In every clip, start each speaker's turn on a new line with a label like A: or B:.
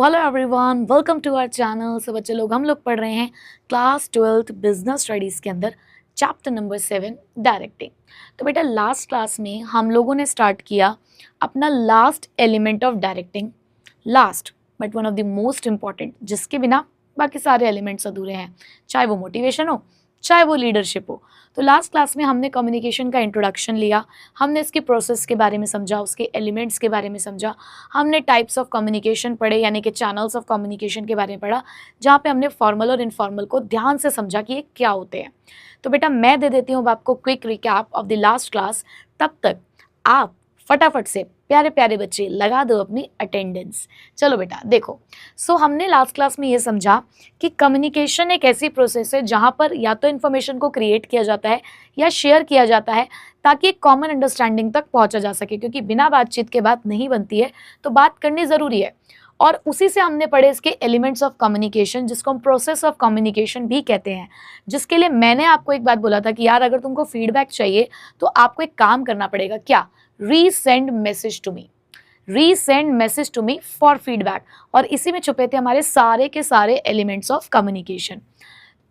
A: Hello everyone, welcome to our channel. So बच्चे लोग, हम लोग पढ़ रहे हैं क्लास 12th बिजनेस स्टडीज़ के अंदर चैप्टर नंबर 7 डायरेक्टिंग। तो बेटा लास्ट क्लास में हम लोगों ने स्टार्ट किया अपना last element of directing, last but one of the most important, जिसके बिना बाकी सारे एलिमेंट्स अधूरे हैं, चाहे वो मोटिवेशन हो चाहे वो लीडरशिप हो। तो लास्ट क्लास में हमने कम्युनिकेशन का इंट्रोडक्शन लिया, हमने इसके प्रोसेस के बारे में समझा, उसके एलिमेंट्स के बारे में समझा, हमने टाइप्स ऑफ कम्युनिकेशन पढ़े यानी कि चैनल्स ऑफ कम्युनिकेशन के बारे में पढ़ा, जहाँ पे हमने फॉर्मल और इनफॉर्मल को ध्यान से समझा कि ये क्या होते हैं। तो बेटा मैं दे देती हूँ आपको quick recap of the last class, तब तक आप फटाफट से प्यारे प्यारे बच्चे लगा दो अपनी अटेंडेंस। चलो बेटा देखो, हमने लास्ट क्लास में ये समझा कि कम्युनिकेशन एक ऐसी प्रोसेस है जहाँ पर या तो इन्फॉर्मेशन को क्रिएट किया जाता है या शेयर किया जाता है ताकि एक कॉमन अंडरस्टैंडिंग तक पहुँचा जा सके, क्योंकि बिना बातचीत के बात नहीं बनती है, तो बात करनी ज़रूरी है। और उसी से हमने पढ़े इसके एलिमेंट्स ऑफ कम्युनिकेशन, जिसको हम प्रोसेस ऑफ कम्युनिकेशन भी कहते हैं, जिसके लिए मैंने आपको एक बात बोला था कि यार अगर तुमको फीडबैक चाहिए तो आपको एक काम करना पड़ेगा, क्या? Resend message to me, resend message to me for feedback. और इसी में छुपे थे हमारे सारे के सारे एलिमेंट्स ऑफ कम्युनिकेशन।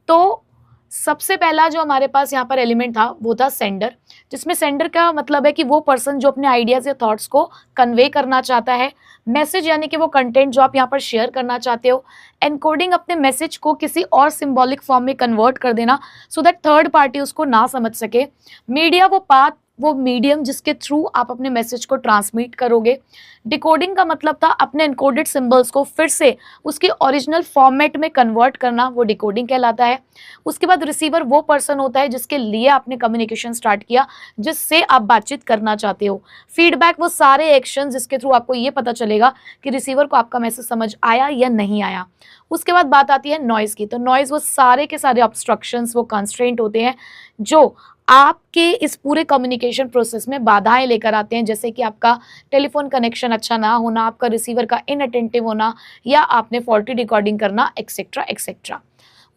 A: तो सबसे पहला जो हमारे पास यहाँ पर एलिमेंट था वो था सेंडर, जिसमें सेंडर का मतलब है कि वो पर्सन जो अपने आइडियाज़ या थॉट्स को कन्वे करना चाहता है। मैसेज यानी कि वो कंटेंट जो आप यहाँ पर शेयर करना चाहते हो। एनकोडिंग, अपने मैसेज को किसी और सिंबॉलिक फॉर्म में कन्वर्ट कर देना सो दैट थर्ड पार्टी उसको ना समझ सके। मीडिया, वो पाथ, वो मीडियम जिसके थ्रू आप अपने मैसेज को ट्रांसमिट करोगे। डिकोडिंग का मतलब था अपने एनकोडेड सिंबल्स को फिर से उसके ओरिजिनल फॉर्मेट में कन्वर्ट करना, वो डिकोडिंग कहलाता है। उसके बाद रिसीवर वो पर्सन होता है जिसके लिए आपने कम्युनिकेशन स्टार्ट किया, जिससे आप बातचीत करना चाहते हो। फीडबैक, वो सारे एक्शन जिसके थ्रू आपको ये पता चलेगा कि रिसीवर को आपका मैसेज समझ आया या नहीं आया। उसके बाद बात आती है नॉइज़ की। तो नॉइज़ वो सारे के सारे ऑब्स्ट्रक्शंस, वो कंस्ट्रेंट होते हैं जो आपके इस पूरे कम्युनिकेशन प्रोसेस में बाधाएं लेकर आते हैं, जैसे कि आपका टेलीफोन कनेक्शन अच्छा ना होना, आपका रिसीवर का इनअटेंटिव होना, या आपने फॉल्टी रिकॉर्डिंग करना, एक्सेट्रा एक्सेट्रा।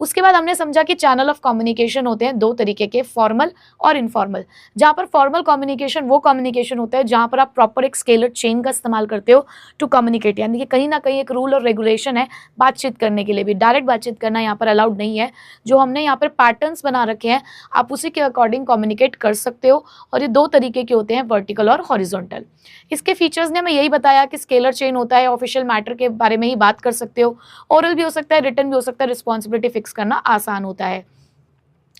A: उसके बाद हमने समझा कि चैनल ऑफ कम्युनिकेशन होते हैं दो तरीके के, फॉर्मल और इनफॉर्मल। जहाँ पर फॉर्मल कम्युनिकेशन वो कम्युनिकेशन होता है जहाँ पर आप प्रॉपर एक स्केलर चेन का इस्तेमाल करते हो टू कम्युनिकेट, यानी कि कहीं ना कहीं एक रूल और रेगुलेशन है बातचीत करने के लिए भी। डायरेक्ट बातचीत करना यहाँ पर अलाउड नहीं है। जो हमने यहाँ पर पैटर्न्स बना रखे हैं आप उसी के अकॉर्डिंग कम्युनिकेट कर सकते हो, और ये दो तरीके के होते हैं, वर्टिकल और हॉरिजॉन्टल। इसके फीचर्स ने हमें यही बताया कि स्केलर चेन होता है, ऑफिशियल मैटर के बारे में ही बात कर सकते हो, ओरल भी हो सकता है, रिटन भी हो सकता है, रिस्पॉन्सिबिलिटी फिक्स करना आसान होता है।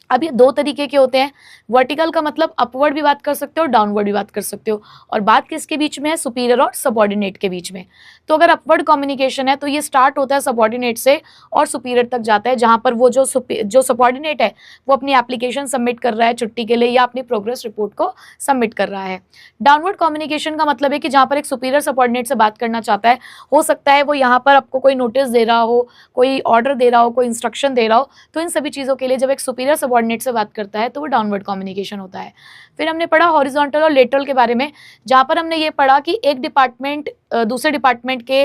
A: अब ये दो तरीके के होते हैं। वर्टिकल का मतलब अपवर्ड भी बात कर सकते हो, डाउनवर्ड भी बात कर सकते हो, और बात किसके बीच में है? सुपीरियर और सबऑर्डिनेट के बीच में। तो अगर अपवर्ड कम्युनिकेशन है तो ये स्टार्ट होता है सबऑर्डिनेट से और सुपीरियर तक जाता है, जहां पर वो जो सबऑर्डिनेट है वो अपनी एप्लीकेशन सबमिट कर रहा है छुट्टी के लिए या अपनी प्रोग्रेस रिपोर्ट को सबमिट कर रहा है। डाउनवर्ड कम्युनिकेशन का मतलब है कि जहां पर एक सुपीरियर सबऑर्डिनेट से बात करना चाहता है, हो सकता है वो यहाँ पर आपको कोई नोटिस दे रहा हो, कोई ऑर्डर दे रहा हो, कोई इंस्ट्रक्शन दे रहा हो, तो इन सभी चीज़ों के लिए जब एक सुपीरियर सबऑर्डिनेट से बात करता है तो वो डाउनवर्ड कम्युनिकेशन होता है। फिर हमने पढ़ा हॉरिजॉन्टल और लेटरल के बारे में, जहाँ पर हमने ये पढ़ा कि एक डिपार्टमेंट दूसरे डिपार्टमेंट के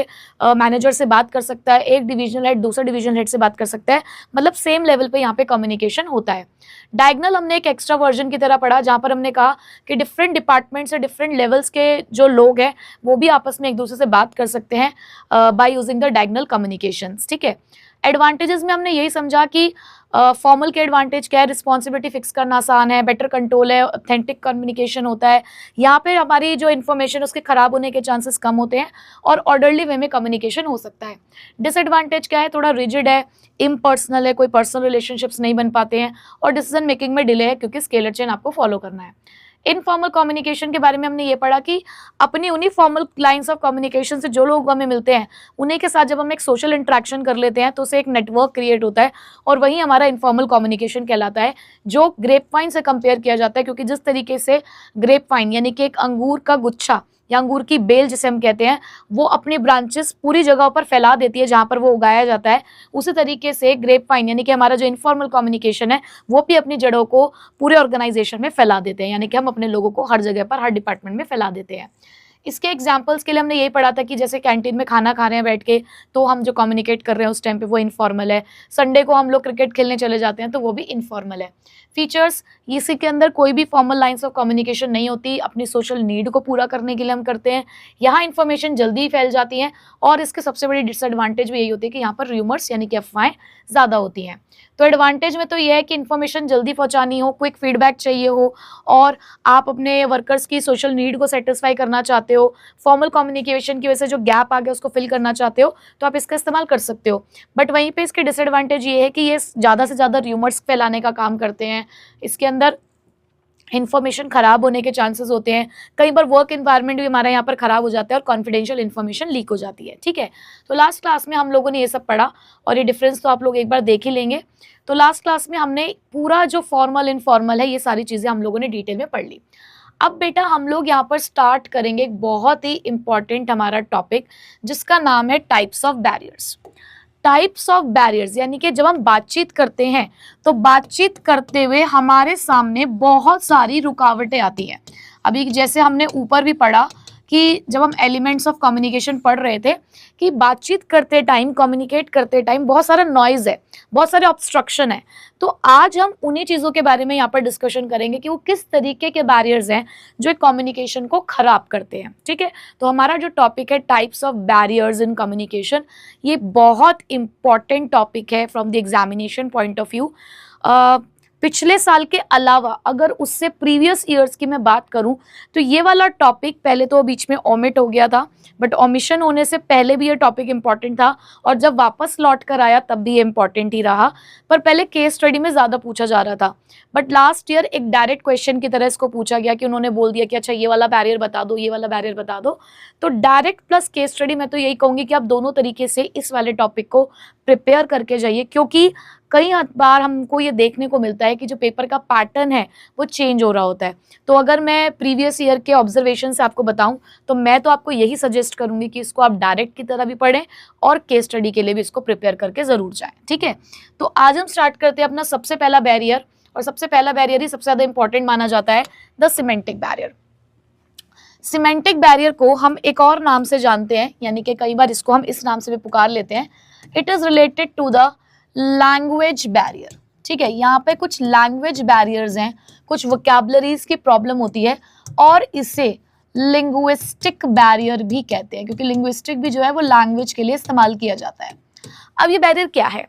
A: मैनेजर से बात कर सकता है, एक डिवीजनल हेड दूसरे डिवीजनल हेड से बात कर सकता है, मतलब सेम लेवल पे यहाँ पे कम्युनिकेशन होता है। डायगनल हमने एक एक्स्ट्रा वर्जन की तरह पढ़ा, जहाँ पर हमने कहा कि डिफरेंट डिपार्टमेंट से डिफरेंट लेवल्स के जो लोग हैं वो भी आपस में एक दूसरे से बात कर सकते हैं by using the diagonal communications. ठीक है। एडवांटेजेस में हमने यही समझा कि फॉर्मल के एडवांटेज क्या है? रिस्पॉन्सिबिलिटी फिक्स करना आसान है, बेटर कंट्रोल है, ऑथेंटिक कम्युनिकेशन होता है, यहाँ पे हमारी जो इन्फॉर्मेशन उसके खराब होने के चांसेस कम होते हैं और ऑर्डरली वे में कम्युनिकेशन हो सकता है। डिसएडवांटेज क्या है? थोड़ा रिजिड है, इम्पर्सनल है, कोई पर्सनल रिलेशनशिप्स नहीं बन पाते हैं, और डिसीजन मेकिंग में डिले है क्योंकि स्केलर चेन आपको फॉलो करना है। इनफॉर्मल कम्युनिकेशन के बारे में हमने ये पढ़ा कि अपनी उन्हीं फॉर्मल लाइंस ऑफ कम्युनिकेशन से जो लोग हमें मिलते हैं उन्हीं के साथ जब हम एक सोशल इंटरेक्शन कर लेते हैं तो उससे एक नेटवर्क क्रिएट होता है, और वही हमारा इनफॉर्मल कम्युनिकेशन कहलाता है, जो ग्रेप वाइन से कंपेयर किया जाता है, क्योंकि जिस तरीके से ग्रेप वाइन यानी कि एक अंगूर का गुच्छा या अंगूर की बेल जिसे हम कहते हैं, वो अपनी ब्रांचेस पूरी जगहों पर फैला देती है जहाँ पर वो उगाया जाता है। उसी तरीके से ग्रेप वाइन यानी कि हमारा जो इनफॉर्मल कम्युनिकेशन है वो भी अपनी जड़ों को पूरे ऑर्गेनाइजेशन में फैला देते हैं, यानी कि हम अपने लोगों को हर जगह पर, हर डिपार्टमेंट में फैला देते हैं। इसके एग्जाम्पल्स के लिए हमने यही पढ़ा था कि जैसे कैंटीन में खाना खा रहे हैं बैठ के, तो हम जो कम्युनिकेट कर रहे हैं उस टाइम पे वो इनफॉर्मल है। संडे को हम लोग क्रिकेट खेलने चले जाते हैं तो वो भी इनफॉर्मल है। फीचर्स, इसी के अंदर कोई भी फॉर्मल लाइंस ऑफ कम्युनिकेशन नहीं होती, अपनी सोशल नीड को पूरा करने के लिए हम करते हैं। यहाँ इन्फॉर्मेशन जल्दी फैल जाती है और इसके सबसे बड़ी डिसएडवांटेज भी यही होती है कि यहाँ पर र्यूमर्स यानी कि अफवाहें ज़्यादा होती हैं। तो एडवांटेज में तो ये है कि इन्फॉर्मेशन जल्दी पहुँचानी हो, क्विक फीडबैक चाहिए हो और आप अपने वर्कर्स की सोशल नीड को सेटिस्फाई करना चाहते हो, फॉर्मल कम्युनिकेशन की वजह से जो गैप आ गया उसको फिल करना चाहते हो, तो आप इसका इस्तेमाल कर सकते हो। बट वहीं पे इसके डिसएडवांटेज ये है कि ये ज़्यादा से ज़्यादा र्यूमर्स फैलाने का काम करते हैं। इसके अंदर इन्फॉर्मेशन ख़राब होने के चांसेस होते हैं। कई बार वर्क एनवायरनमेंट भी हमारा यहाँ पर ख़राब हो जाता है और कॉन्फिडेंशियल इन्फॉर्मेशन लीक हो जाती है। ठीक है, तो लास्ट क्लास में हम लोगों ने ये सब पढ़ा और ये डिफरेंस तो आप लोग एक बार देख ही लेंगे। तो लास्ट क्लास में हमने पूरा जो फॉर्मल इनफॉर्मल है ये सारी चीज़ें हम लोगों ने डिटेल में पढ़ ली। अब बेटा हम लोग यहाँ पर स्टार्ट करेंगे एक बहुत ही इंपॉर्टेंट हमारा टॉपिक जिसका नाम है types of barriers. Types of barriers यानी कि जब हम बातचीत करते हैं तो बातचीत करते हुए हमारे सामने बहुत सारी रुकावटें आती हैं। अभी जैसे हमने ऊपर भी पढ़ा कि जब हम एलिमेंट्स ऑफ कम्युनिकेशन पढ़ रहे थे कि बातचीत करते टाइम, कम्युनिकेट करते टाइम बहुत सारा नॉइज़ है, बहुत सारे ऑब्स्ट्रक्शन है। तो आज हम उन्हीं चीज़ों के बारे में यहाँ पर डिस्कशन करेंगे कि वो किस तरीके के बैरियर्स हैं जो कम्युनिकेशन को ख़राब करते हैं। ठीक है, तो हमारा जो टॉपिक है types of barriers in communication, ये बहुत इंपॉर्टेंट टॉपिक है from the examination point of view. पिछले साल के अलावा अगर उससे प्रीवियस ईयर्स की मैं बात करूं तो ये वाला टॉपिक पहले तो बीच में ओमिट हो गया था, बट ओमिशन होने से पहले भी ये टॉपिक इंपॉर्टेंट था और जब वापस लौट कर आया तब भी ये इंपॉर्टेंट ही रहा। पर पहले केस स्टडी में ज़्यादा पूछा जा रहा था, बट लास्ट ईयर एक डायरेक्ट क्वेश्चन की तरह इसको पूछा गया कि उन्होंने बोल दिया कि अच्छा ये वाला बैरियर बता दो, ये वाला बैरियर बता दो। तो डायरेक्ट प्लस केस स्टडी मैं तो यही कहूँगी कि आप दोनों तरीके से इस वाले टॉपिक को प्रिपेयर करके जाइए, क्योंकि कई बार हमको ये देखने को मिलता है कि जो पेपर का पैटर्न है वो चेंज हो रहा होता है। तो अगर मैं प्रीवियस ईयर के ऑब्जर्वेशन से आपको बताऊं तो मैं तो आपको यही सजेस्ट करूंगी कि इसको आप डायरेक्ट की तरह भी पढ़ें और केस स्टडी के लिए भी इसको प्रिपेयर करके ज़रूर जाएं। ठीक है, तो आज हम स्टार्ट करते हैं अपना सबसे पहला बैरियर, और सबसे पहला बैरियर ही सबसे ज़्यादा इंपॉर्टेंट माना जाता है, the semantic barrier. Semantic barrier को हम एक और नाम से जानते हैं, यानी कि कई बार इसको हम इस नाम से भी पुकार लेते हैं। It is related to the language barrier. ठीक है, यहाँ पे कुछ लैंग्वेज बैरियर्स हैं, कुछ वोकैबुलरीज की प्रॉब्लम होती है और इसे लिंग्विस्टिक बैरियर भी कहते हैं, क्योंकि लिंग्विस्टिक भी जो है वो लैंग्वेज के लिए इस्तेमाल किया जाता है। अब ये बैरियर क्या है?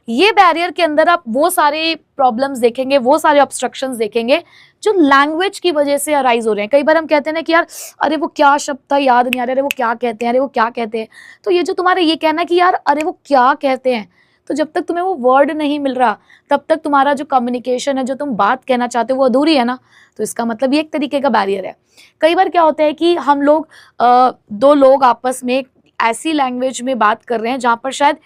A: ये बैरियर के अंदर आप वो सारे प्रॉब्लम्स देखेंगे, वो सारे ऑब्स्ट्रक्शंस देखेंगे जो लैंग्वेज की वजह से अराइज हो रहे हैं। कई बार हम कहते हैं ना कि यार अरे वो क्या शब्द था याद नहीं आ रहा, अरे वो क्या कहते हैं, अरे वो क्या कहते हैं। तो ये जो तुम्हारा ये कहना कि यार अरे वो क्या कहते हैं, तो जब तक तुम्हें वो वर्ड नहीं मिल रहा तब तक तुम्हारा जो कम्युनिकेशन है, जो तुम बात कहना चाहते हो वो अधूरी है ना। तो इसका मतलब ये एक तरीके का बैरियर है। कई बार क्या होता है कि हम लोग दो लोग आपस में ऐसी लैंग्वेज में बात कर रहे हैं जहाँ पर शायद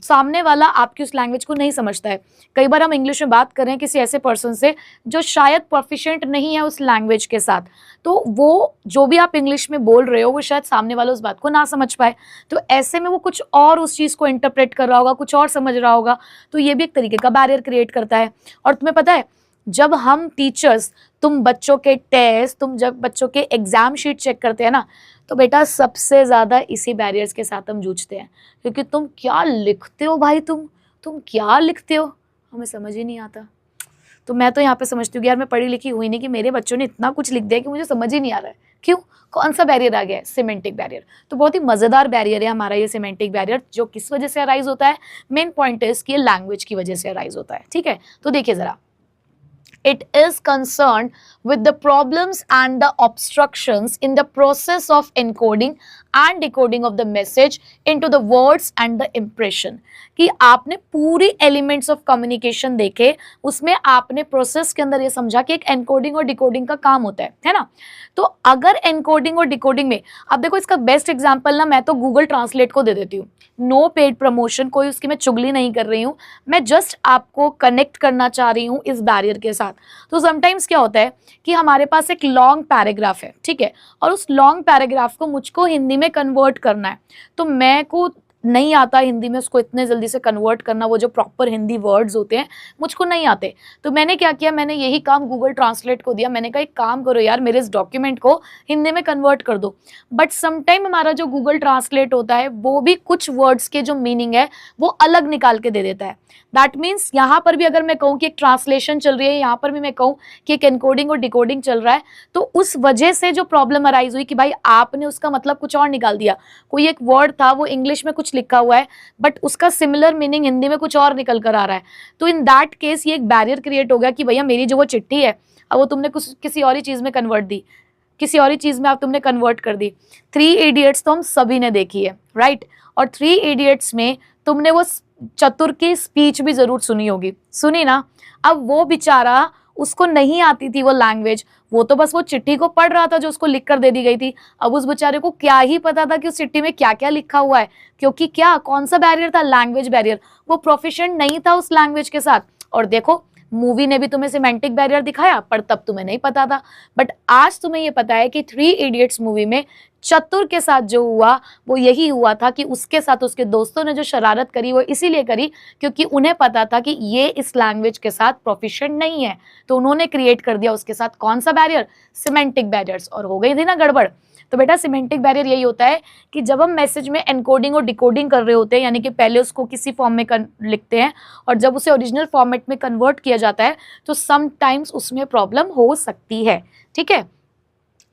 A: सामने वाला आपकी उस लैंग्वेज को नहीं समझता है। कई बार हम इंग्लिश में बात कर रहे हैं किसी ऐसे पर्सन से जो शायद प्रोफिशिएंट नहीं है उस लैंग्वेज के साथ, तो वो जो भी आप इंग्लिश में बोल रहे हो वो शायद सामने वाला उस बात को ना समझ पाए। तो ऐसे में वो कुछ और उस चीज़ को इंटरप्रेट कर रहा होगा, कुछ और समझ रहा होगा, तो ये भी एक तरीके का बैरियर क्रिएट करता है। और तुम्हें पता है, जब हम टीचर्स, तुम बच्चों के टेस्ट, तुम जब बच्चों के एग्जाम शीट चेक करते हैं ना, तो बेटा सबसे ज़्यादा इसी बैरियर्स के साथ हम जूझते हैं, क्योंकि तुम क्या लिखते हो भाई, तुम क्या लिखते हो, हमें समझ ही नहीं आता। तो मैं तो यहाँ पे समझती हूँ कि यार मैं पढ़ी लिखी हुई नहीं कि मेरे बच्चों ने इतना कुछ लिख दिया कि मुझे समझ ही नहीं आ रहा है। क्यों? कौन सा बैरियर आ गया है? Semantic barrier. तो बहुत ही मज़ेदार बैरियर है हमारा ये सिमेंटिक बैरियर, जो किस वजह से अराइज होता है? मेन पॉइंट है कि ये लैंग्वेज की वजह से अराइज होता है। ठीक है, तो देखिए ज़रा, it is concerned with the problems and the obstructions in the process of encoding and decoding of the message into the words and the impression। कि आपने पूरी एलिमेंट्स ऑफ कम्युनिकेशन देखे, उसमें आपने प्रोसेस के अंदर ये समझा कि एक एनकोडिंग और डिकोडिंग का काम होता है ना। तो अगर एनकोडिंग और डिकोडिंग में, अब देखो इसका बेस्ट एग्जांपल ना मैं तो गूगल ट्रांसलेट को दे देती हूँ। नो पेड प्रमोशन, कोई उसकी मैं चुगली नहीं कर रही हूँ, मैं जस्ट आपको कनेक्ट करना चाह रही हूँ इस बैरियर के साथ साथ। तो समटाइम्स क्या होता है कि हमारे पास एक लॉन्ग पैराग्राफ है, ठीक है, और उस लॉन्ग पैराग्राफ को मुझको हिंदी में कन्वर्ट करना है, तो मैं को नहीं आता हिंदी में उसको इतने जल्दी से कन्वर्ट करना, वो जो प्रॉपर हिंदी वर्ड्स होते हैं मुझको नहीं आते। तो मैंने क्या किया, मैंने यही काम गूगल ट्रांसलेट को दिया। मैंने कहा एक काम करो यार, मेरे इस डॉक्यूमेंट को हिंदी में कन्वर्ट कर दो। बट समटाइम हमारा जो गूगल ट्रांसलेट होता है वो भी कुछ वर्ड्स के जो मीनिंग है वो अलग निकाल के दे देता है। दैट मीन्स यहाँ पर भी अगर मैं कहूँ कि एक ट्रांसलेशन चल रही है, यहाँ पर भी मैं कहूँ कि एक एनकोडिंग और डिकोडिंग चल रहा है, तो उस वजह से जो प्रॉब्लम अराइज हुई कि भाई आपने उसका मतलब कुछ और निकाल दिया। कोई एक वर्ड था वो इंग्लिश में कुछ लिखा हुआ है बट उसका सिमिलर मीनिंग हिंदी में कुछ और निकल कर आ रहा है, तो इन दैट केस ये एक बैरियर क्रिएट हो गया कि भैया मेरी जो वो चिट्ठी है अब वो तुमने कुछ किसी और ही चीज में कन्वर्ट दी, किसी और ही चीज में आप तुमने कन्वर्ट कर दी। 3 इडियट्स तो हम सभी ने देखी है, राइट? और 3 इडियट्स में तुमने वो चतुर की स्पीच भी जरूर सुनी होगी, सुनी ना? अब वो बेचारा, उसको नहीं आती थी वो लैंग्वेज, वो तो बस वो चिट्ठी को पढ़ रहा था जो उसको लिख कर दे दी गई थी। अब उस बेचारे को क्या ही पता था कि उस चिट्ठी में क्या क्या लिखा हुआ है, क्योंकि क्या, कौन सा बैरियर था? Language barrier. वो प्रोफिशिएंट नहीं था उस लैंग्वेज के साथ। और देखो, मूवी ने भी तुम्हें सिमेंटिक बैरियर दिखाया, पर तब तुम्हें नहीं पता था। बट आज तुम्हें ये पता है कि 3 इडियट्स मूवी में चतुर के साथ जो हुआ वो यही हुआ था कि उसके साथ उसके दोस्तों ने जो शरारत करी वो इसीलिए करी क्योंकि उन्हें पता था कि ये इस लैंग्वेज के साथ प्रोफिशिएंट नहीं है, तो उन्होंने क्रिएट कर दिया उसके साथ कौन सा बैरियर? Semantic barriers. और हो गई थी ना गड़बड़। तो बेटा सिमेंटिक बैरियर यही होता है कि जब हम मैसेज में एनकोडिंग और डिकोडिंग कर रहे होते हैं, यानी कि पहले उसको किसी फॉर्म में लिखते हैं और जब उसे ओरिजिनल फॉर्मेट में कन्वर्ट किया जाता है तो समटाइम्स उसमें प्रॉब्लम हो सकती है, ठीक है?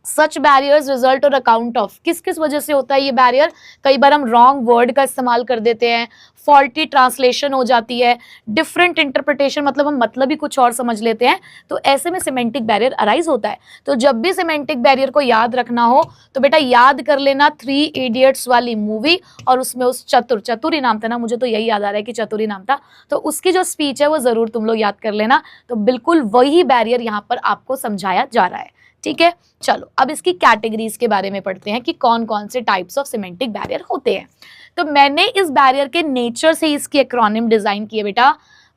A: सच बैरियर्स रिजल्ट और अकाउंट ऑफ, किस किस वजह से होता है ये बैरियर? कई बार हम रॉन्ग वर्ड का इस्तेमाल कर देते हैं, फॉल्टी ट्रांसलेशन हो जाती है, डिफरेंट इंटरप्रिटेशन, मतलब हम मतलब ही कुछ और समझ लेते हैं, तो ऐसे में सिमेंटिक बैरियर अराइज होता है। तो जब भी सिमेंटिक बैरियर को याद रखना हो तो बेटा याद कर लेना 3 इडियट्स वाली मूवी, और उसमें उस चतुर ही नाम था ना, मुझे तो यही याद आ रहा है कि चतुर ही नाम था, तो उसकी जो स्पीच है वो जरूर तुम लोग याद कर लेना। तो बिल्कुल वही बैरियर यहाँ पर आपको समझाया जा रहा है, ठीक है? चलो अब इसकी कैटेगरीज के बारे में पढ़ते हैं कि कौन कौन से टाइप्स ऑफ सिमेंटिक बैरियर होते हैं। तो मैंने इस बैरियर के नेचर से इसकी एक्रोनिम डिजाइन की है बेटा।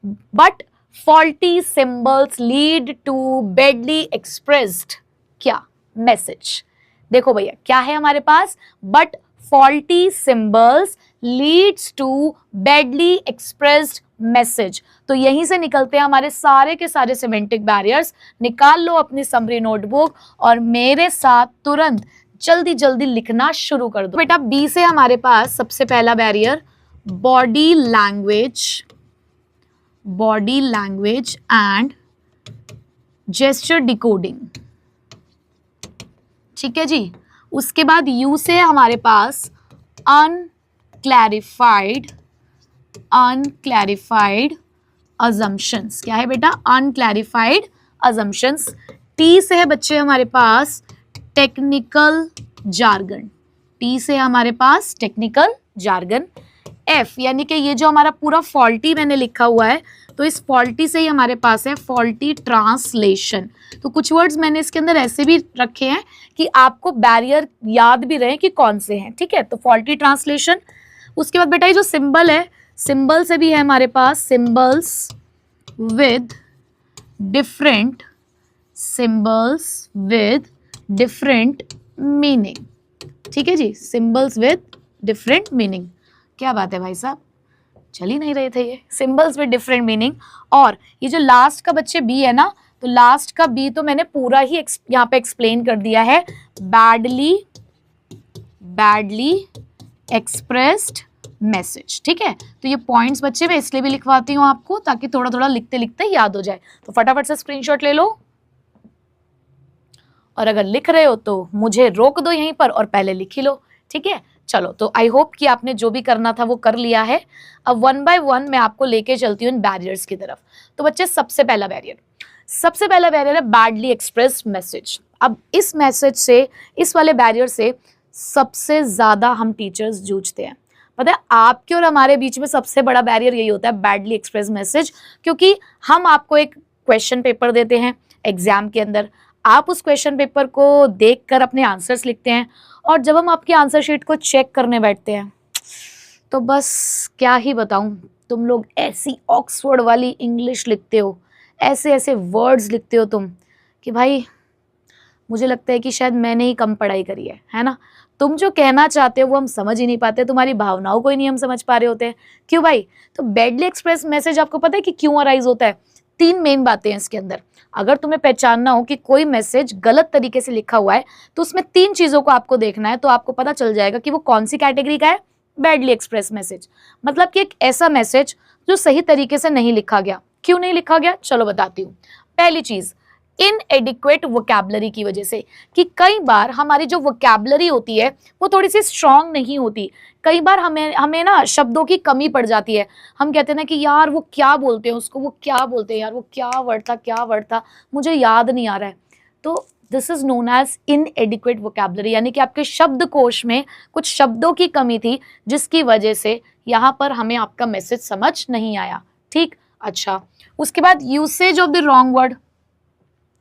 A: But faulty symbols lead to badly expressed क्या मैसेज। देखो भैया क्या है हमारे पास, but faulty symbols leads to badly expressed message. तो यहीं से निकलते हैं हमारे सारे के सारे सिमेंटिक बैरियर्स। निकाल लो अपनी समरी नोटबुक और मेरे साथ तुरंत जल्दी जल्दी लिखना शुरू कर दो। बेटा बी से हमारे पास सबसे पहला barrier body language and gesture decoding, ठीक है जी। उसके बाद यू से हमारे पास अनक्लैरिफाइड अजम्पशंस। क्या है बेटा? Unclarified assumptions. टी से है बच्चे हमारे पास टेक्निकल जार्गन। एफ यानी कि ये जो हमारा पूरा फॉल्टी मैंने लिखा हुआ है, तो इस फॉल्टी से ही हमारे पास है फॉल्टी ट्रांसलेशन। तो कुछ वर्ड्स मैंने इसके अंदर ऐसे भी रखे हैं कि आपको बैरियर याद भी रहे कि कौन से हैं, ठीक है? तो फॉल्टी ट्रांसलेशन। उसके बाद बेटा ये जो सिंबल है, सिंबल से भी है हमारे पास सिंबल्स विद डिफरेंट मीनिंग, ठीक है जी। सिंबल्स विद डिफरेंट मीनिंग, क्या बात है भाई साहब, चल ही नहीं रहे थे ये। Symbols with different meaning. और ये जो लास्ट का बच्चे बी है ना, तो लास्ट का बी तो मैंने पूरा ही यहाँ पे एक्सप्लेन कर दिया है, बैडली एक्सप्रेस्ड मैसेज, ठीक है? तो ये पॉइंट्स बच्चे मैं इसलिए भी लिखवाती हूँ आपको ताकि थोड़ा थोड़ा लिखते लिखते याद हो जाए। तो फटाफट से स्क्रीनशॉट ले लो, और अगर लिख रहे हो तो मुझे रोक दो यहीं पर और पहले लिख ही लो, ठीक है? चलो, तो आई होप कि आपने जो भी करना था वो कर लिया है। अब 1 बाय 1 मैं आपको लेके चलती हूँ इन बैरियर्स की तरफ। तो बच्चे सबसे पहला बैरियर है बैडली एक्सप्रेस्ड मैसेज। अब इस मैसेज से, इस वाले बैरियर से सबसे ज्यादा हम टीचर्स जूझते हैं। पता है आपके और हमारे बीच में सबसे बड़ा बैरियर यही होता है, बैडली एक्सप्रेस मैसेज। क्योंकि हम आपको एक क्वेश्चन पेपर देते हैं एग्जाम के अंदर, आप उस क्वेश्चन पेपर को देखकर अपने आंसर्स लिखते हैं, और जब हम आपकी आंसर शीट को चेक करने बैठते हैं तो बस क्या ही बताऊं, तुम लोग ऐसी ऑक्सफोर्ड वाली इंग्लिश लिखते हो, ऐसे ऐसे वर्ड्स लिखते हो तुम कि भाई मुझे लगता है कि शायद मैंने ही कम पढ़ाई करी है ना। तुम जो कहना चाहते हो वो हम समझ ही नहीं पाते, तुम्हारी भावनाओं को ही नहीं हम समझ पा रहे होते हैं। क्यों भाई? तो बैडली एक्सप्रेस मैसेज आपको पता है कि क्यों अराइज होता है? 3 मेन बातें हैं इसके अंदर। अगर तुम्हें पहचानना हो कि कोई मैसेज गलत तरीके से लिखा हुआ है तो उसमें 3 चीजों को आपको देखना है, तो आपको पता चल जाएगा कि वो कौन सी कैटेगरी का है। बैडली एक्सप्रेस मैसेज मतलब कि एक ऐसा मैसेज जो सही तरीके से नहीं लिखा गया। क्यों नहीं लिखा गया? चलो बताती हूँ। पहली चीज, इनएडिक्वेट वोकैबुलरी की वजह से, कि कई बार हमारी जो वोकैबुलरी होती है वो थोड़ी सी स्ट्रांग नहीं होती। कई बार हमें ना शब्दों की कमी पड़ जाती है। हम कहते हैं ना कि यार वो क्या बोलते हैं उसको, वो क्या बोलते हैं यार, वो क्या वर्ड था मुझे याद नहीं आ रहा है। तो this is known as inadequate vocabulary, यानी कि आपके शब्दकोश में कुछ शब्दों की कमी थी जिसकी वजह से यहाँ पर हमें आपका मैसेज समझ नहीं आया। ठीक, अच्छा। उसके बाद usage of the wrong word.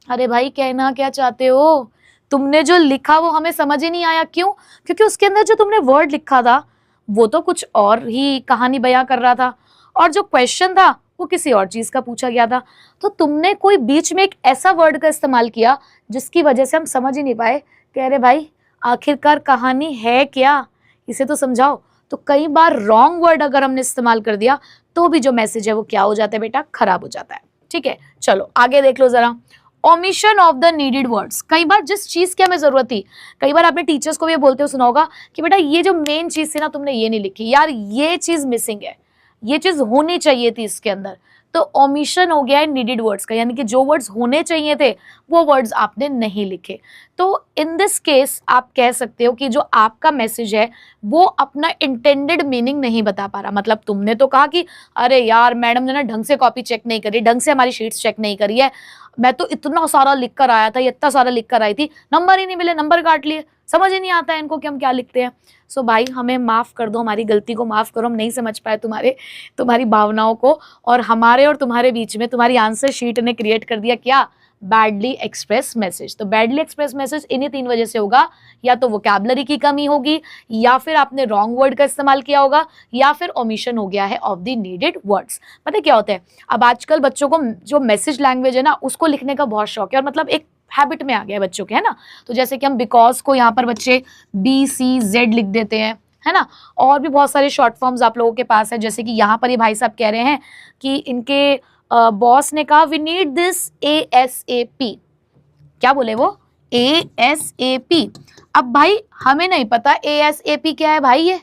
A: अरे भाई कहना क्या चाहते हो? तुमने जो लिखा वो हमें समझ ही नहीं आया। क्यों? क्योंकि उसके अंदर जो तुमने वर्ड लिखा था वो तो कुछ और ही कहानी बयां कर रहा था, और जो क्वेश्चन था वो किसी और चीज का पूछा गया था। तो तुमने कोई बीच में एक ऐसा वर्ड का इस्तेमाल किया जिसकी वजह से हम समझ ही नहीं पाए कि अरे भाई आखिरकार कहानी है क्या, इसे तो समझाओ। तो कई बार रॉन्ग वर्ड अगर हमने इस्तेमाल कर दिया तो भी जो मैसेज है वो क्या हो जाता है बेटा? खराब हो जाता है। ठीक है, चलो आगे देख लो जरा। Omission of the needed words. कई बार जिस चीज की हमें जरूरत थी, कई बार आपने टीचर्स को भी बोलते हो सुना होगा कि बेटा ये जो मेन चीज थी ना तुमने ये नहीं लिखी, यार ये चीज मिसिंग है, ये चीज होनी चाहिए थी इसके अंदर। तो ओमिशन हो गया है नीडेड वर्ड्स का, यानी कि जो वर्ड्स होने चाहिए थे वो वर्ड्स आपने नहीं लिखे। तो इन दिस केस आप कह सकते हो कि जो आपका मैसेज है वो अपना इंटेंडेड मीनिंग नहीं बता पा रहा। मतलब तुमने तो कहा कि अरे यार मैडम ने ना ढंग से कॉपी चेक नहीं करी, ढंग से हमारी शीट्स चेक नहीं करी है, मैं तो इतना सारा लिख कर आया था, इतना सारा लिख कर आई थी, नंबर ही नहीं मिले, नंबर काट लिए, समझ ही नहीं आता है इनको कि हम क्या लिखते हैं। सो भाई हमें माफ कर दो, हमारी गलती को माफ करो, हम नहीं समझ पाए तुम्हारी भावनाओं को, और हमारे और तुम्हारे बीच में तुम्हारी आंसर शीट ने क्रिएट कर दिया क्या? Badly express message. तो बैडली एक्सप्रेस मैसेज इन्हीं 3 वजह से होगा, या तो वोकैबुलरी की कमी होगी, या फिर आपने रॉन्ग वर्ड का इस्तेमाल किया होगा, या फिर ओमिशन हो गया है ऑफ द नीडेड वर्ड्स। पता है क्या होता है, अब आजकल बच्चों को जो मैसेज लैंग्वेज है ना उसको लिखने का बहुत शौक है, और मतलब एक हैबिट में आ गया है बच्चों के, है ना। तो जैसे कि हम बिकॉज को यहाँ पर बच्चे BCZ लिख देते हैं, है ना। और भी बहुत सारे शॉर्ट फॉर्म्स आप लोगों के पास है, जैसे कि यहाँ पर ये भाई साहब कह रहे हैं कि इनके बॉस ने कहा वी नीड दिस ASAP। क्या बोले वो? ASAP। अब भाई हमें नहीं पता ASAP क्या है भाई, ये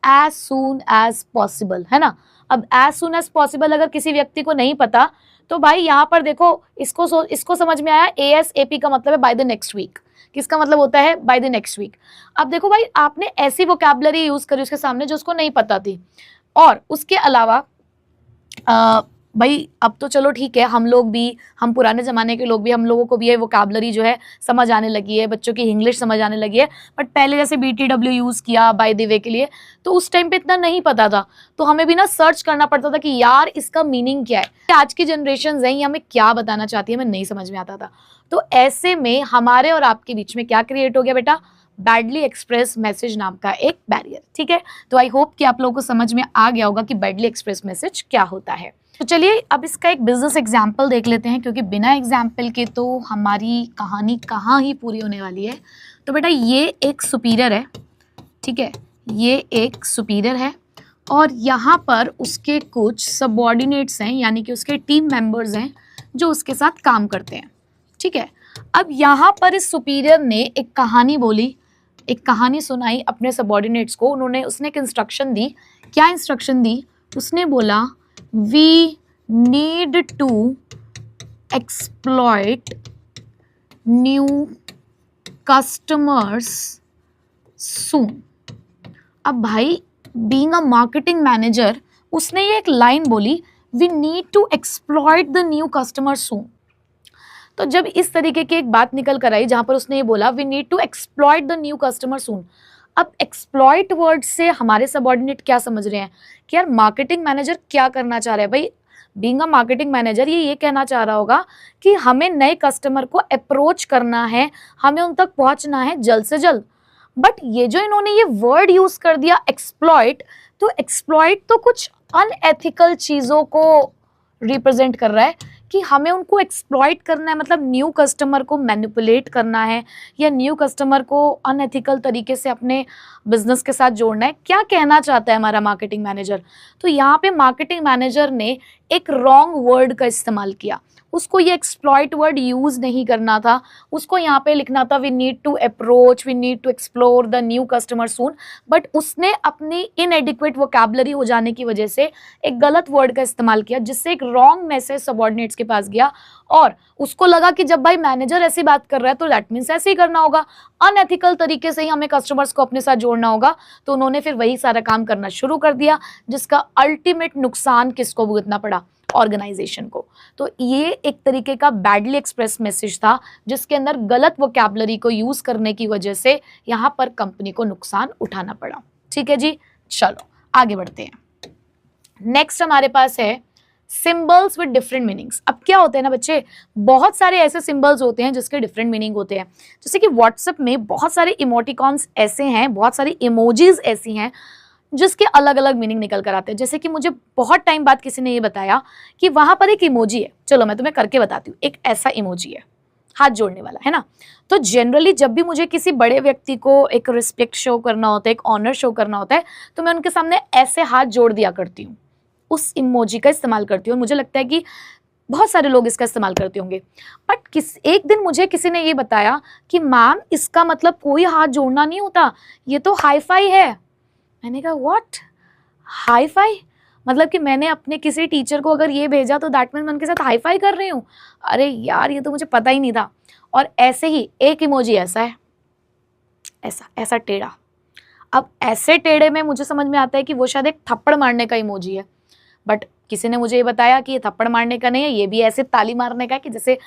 A: as soon as possible, है ना। अब as soon as possible अगर किसी व्यक्ति को नहीं पता तो भाई यहाँ पर देखो इसको समझ में आया, ASAP का मतलब है बाय द नेक्स्ट वीक। किसका मतलब होता है? By the next week. अब देखो भाई आपने ऐसी वोकैबुलरी यूज करी उसके सामने जो उसको नहीं पता थी, और उसके अलावा भाई अब तो चलो ठीक है, हम पुराने ज़माने के लोग भी, हम लोगों को भी ये वोकैबुलरी जो है समझ आने लगी है, बच्चों की इंग्लिश समझ आने लगी है। बट पहले जैसे BTW यूज़ किया बाय द वे के लिए, तो उस टाइम पे इतना नहीं पता था, तो हमें भी ना सर्च करना पड़ता था कि यार इसका मीनिंग क्या है, आज की जनरेशन है ये हमें क्या बताना चाहती है, हमें नहीं समझ में आता था। तो ऐसे में हमारे और आपके बीच में क्या क्रिएट हो गया बेटा? बैडली एक्सप्रेस मैसेज नाम का एक बैरियर। ठीक है, तो आई होप कि आप लोगों को समझ में आ गया होगा कि बैडली एक्सप्रेस मैसेज क्या होता है। तो चलिए अब इसका एक बिजनेस एग्जाम्पल देख लेते हैं, क्योंकि बिना एग्जाम्पल के तो हमारी कहानी कहाँ ही पूरी होने वाली है। तो बेटा ये एक सुपीरियर है, ठीक है, ये एक सुपीरियर है, और यहाँ पर उसके कुछ सबऑर्डिनेट्स हैं, यानी कि उसके टीम मेंबर्स हैं जो उसके साथ काम करते हैं। ठीक है, अब यहाँ पर इस सुपीरियर ने एक कहानी बोली, एक कहानी सुनाई अपने सबऑर्डिनेट्स को। उसने एक इंस्ट्रक्शन दी। क्या इंस्ट्रक्शन दी? उसने बोला we need to exploit new customers soon. अब भाई बीइंग अ मार्केटिंग मैनेजर उसने ये एक लाइन बोली, we need to exploit the new customer soon. तो जब इस तरीके की एक बात निकल कर आई जहां पर उसने ये बोला we need to exploit the new customer soon, अब एक्सप्लॉइट वर्ड से हमारे सबऑर्डिनेट क्या समझ रहे हैं कि यार मार्केटिंग मैनेजर क्या करना चाह रहा है? भाई बीइंग अ मार्केटिंग मैनेजर ये कहना चाह रहा होगा कि हमें नए कस्टमर को अप्रोच करना है, हमें उन तक पहुंचना है जल्द से जल्द। बट ये जो इन्होंने ये वर्ड यूज कर दिया एक्सप्लॉइट, तो एक्सप्लॉइट तो कुछ अनएथिकल चीजों को रिप्रेजेंट कर रहा है कि हमें उनको एक्सप्लॉइट करना है, मतलब न्यू कस्टमर को मैनिपुलेट करना है या न्यू कस्टमर को अनएथिकल तरीके से अपने बिजनेस के साथ जोड़ना है, क्या कहना चाहता है हमारा मार्केटिंग मैनेजर। तो यहाँ पे मार्केटिंग मैनेजर ने एक रॉन्ग वर्ड का इस्तेमाल किया, उसको ये एक्सप्लॉइट वर्ड यूज नहीं करना था, उसको यहाँ पे लिखना था we need to approach, we need to explore the new customer soon, but उसने अपनी इनएडिक्वेट वोकैबुलरी हो जाने की वजह से एक गलत वर्ड का इस्तेमाल किया, जिससे एक रॉन्ग मैसेज सबऑर्डिनेट्स के पास गया और उसको लगा कि जब भाई मैनेजर ऐसी बात कर रहा है तो दैट मीन्स ऐसे ही करना होगा, अनएथिकल तरीके से ही हमें कस्टमर्स को अपने साथ जोड़ना होगा। तो उन्होंने फिर वही सारा काम करना शुरू कर दिया, जिसका अल्टीमेट नुकसान किसको भुगतना पड़ा, ऑर्गेनाइजेशन को। तो ये एक तरीके का बैडली एक्सप्रेस मैसेज था, जिसके अंदर गलत वोकैबुलरी को यूज करने की वजह से यहां पर कंपनी को नुकसान उठाना पड़ा। ठीक है जी, चलो आगे बढ़ते हैं। नेक्स्ट हमारे पास है सिंबल्स विद डिफरेंट मीनिंग्स। अब क्या होते हैं ना बच्चे, बहुत सारे ऐसे सिंबल्स होते हैं जिसके डिफरेंट मीनिंग होते हैं। जैसे कि व्हाट्सएप में बहुत सारे इमोटिकॉन्स ऐसे हैं, बहुत सारी इमोजीज ऐसी हैं जिसके अलग अलग मीनिंग निकल कर आते हैं। जैसे कि मुझे बहुत टाइम बाद किसी ने ये बताया कि वहां पर एक इमोजी है, चलो मैं तुम्हें करके बताती हूँ। एक ऐसा इमोजी है हाथ जोड़ने वाला, है ना। तो जनरली जब भी मुझे किसी बड़े व्यक्ति को एक रिस्पेक्ट शो करना होता है, एक ऑनर शो करना होता है, तो मैं उनके सामने ऐसे हाथ जोड़ दिया करती हूँ, उस इमोजी का इस्तेमाल करती हूँ। मुझे लगता है कि बहुत सारे लोग इसका इस्तेमाल करते होंगे। बट एक दिन मुझे किसी ने ये बताया कि मैम इसका मतलब कोई हाथ जोड़ना नहीं होता, ये तो हाई फाई है। मैंने कहा व्हाट, हाई फाई मतलब कि मैंने अपने किसी टीचर को अगर ये भेजा तो दैट मीन मैं उनके साथ हाई फाई कर रही हूँ। अरे यार ये तो मुझे पता ही नहीं था। और ऐसे ही एक इमोजी ऐसा है, ऐसा ऐसा टेढ़ा। अब ऐसे टेढ़े में मुझे समझ में आता है कि वो शायद एक थप्पड़ मारने का इमोजी है, बट किसी ने मुझे ये बताया कि ये थप्पड़ मारने का नहीं है, ये भी ऐसे ताली मारने का है कि जैसे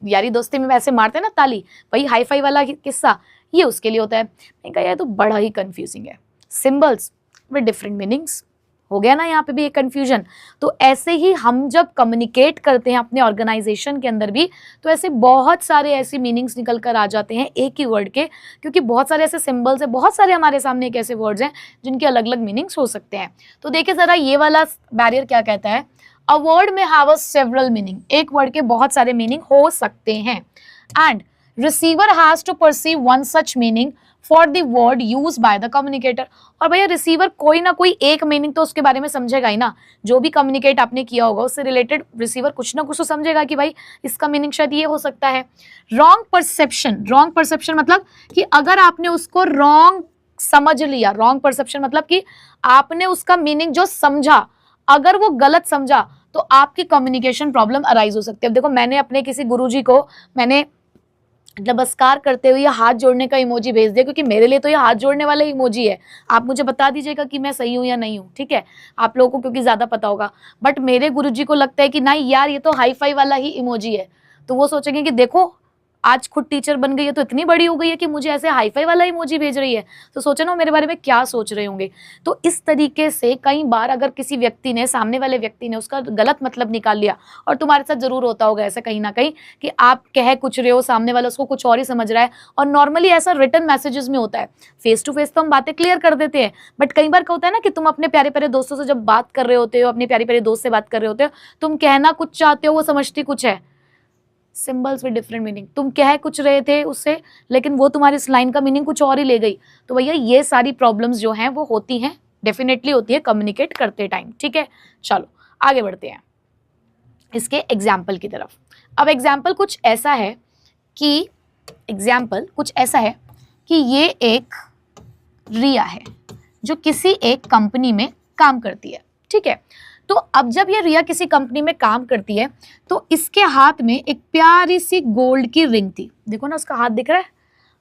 A: यारी दोस्ती में वैसे मारते हैं ना ताली, वही हाई फाई वाला किस्सा ये उसके लिए होता है। मैंने कहा यार तो बड़ा ही कंफ्यूजिंग है, सिंबल्स विद डिफरेंट मीनिंग्स, हो गया ना यहाँ पे भी एक कंफ्यूजन। तो ऐसे ही हम जब कम्युनिकेट करते हैं अपने ऑर्गेनाइजेशन के अंदर भी, तो ऐसे बहुत सारे ऐसे मीनिंग्स निकल कर आ जाते हैं एक ही वर्ड के, क्योंकि बहुत सारे ऐसे सिंबल्स हैं, बहुत सारे हमारे सामने एक ऐसे वर्ड्स हैं जिनके अलग अलग मीनिंग्स हो सकते हैं। तो देखिए जरा ये वाला बैरियर क्या कहता है, अ वर्ड में हैव अ सेवरल मीनिंग, एक वर्ड के बहुत सारे मीनिंग हो सकते हैं, and receiver has to perceive one such meaning for the word use by the communicator. और भैया रिसीवर कोई ना कोई एक मीनिंग तो उसके बारे में समझेगा ही ना, जो भी कम्युनिकेट आपने किया होगा उससे रिलेटेड रिसीवर कुछ ना कुछ तो समझेगा कि भाई इसका मीनिंग शायद ये हो सकता है। रॉन्ग परसेप्शन, रॉन्ग परसेप्शन मतलब कि अगर आपने उसको रॉन्ग समझ लिया, रॉन्ग परसेप्शन मतलब कि आपने उसका मीनिंग जो समझा अगर वो गलत समझा तो आपकी कम्युनिकेशन प्रॉब्लम अराइज हो सकती है। अब देखो मैंने अपने किसी गुरुजी को मैंने नमस्कार करते हुए हाथ जोड़ने का इमोजी भेज दिया, क्योंकि मेरे लिए तो ये हाथ जोड़ने वाला इमोजी है। आप मुझे बता दीजिएगा कि मैं सही हूं या नहीं हूं, ठीक है, आप लोगों को क्योंकि ज्यादा पता होगा। बट मेरे गुरुजी को लगता है कि नहीं यार ये तो हाई फाई वाला ही इमोजी है, तो वो सोचेंगे कि देखो आज खुद टीचर बन गई है तो इतनी बड़ी हो गई है कि मुझे ऐसे हाई फाई वाला इमोजी भेज रही है, तो सोचो ना मेरे बारे में क्या सोच रहे होंगे। तो इस तरीके से कई बार अगर किसी व्यक्ति ने, सामने वाले व्यक्ति ने उसका गलत मतलब निकाल लिया, और तुम्हारे साथ जरूर होता होगा ऐसा कहीं ना कहीं कि आप कह कुछ रहे हो, सामने वाला उसको कुछ और ही समझ रहा है। और नॉर्मली ऐसा रिटर्न मैसेजेस में होता है, फेस टू फेस तो हम बातें क्लियर कर देते हैं, बट कई बार क्या होता है ना कि तुम अपने प्यारे प्यारे दोस्तों से जब बात कर रहे होते हो, अपने प्यारे प्यारे दोस्त से बात कर रहे होते हो, तुम कहना कुछ चाहते हो वो समझती कुछ है। सिंबल्स विद डिफरेंट मीनिंग, तुम कह कुछ रहे थे उससे लेकिन वो तुम्हारी इस लाइन का मीनिंग कुछ और ही ले गई। तो भैया ये सारी प्रॉब्लम्स जो हैं वो होती हैं, डेफिनेटली होती है कम्युनिकेट करते टाइम। ठीक है, चलो आगे बढ़ते हैं इसके एग्जाम्पल की तरफ। अब एग्जाम्पल कुछ ऐसा है कि ये एक रिया है जो किसी एक कंपनी में काम करती है। ठीक है, तो अब जब ये रिया किसी कंपनी में काम करती है तो इसके हाथ में एक प्यारी सी गोल्ड की रिंग थी। देखो ना उसका हाथ दिख रहा है,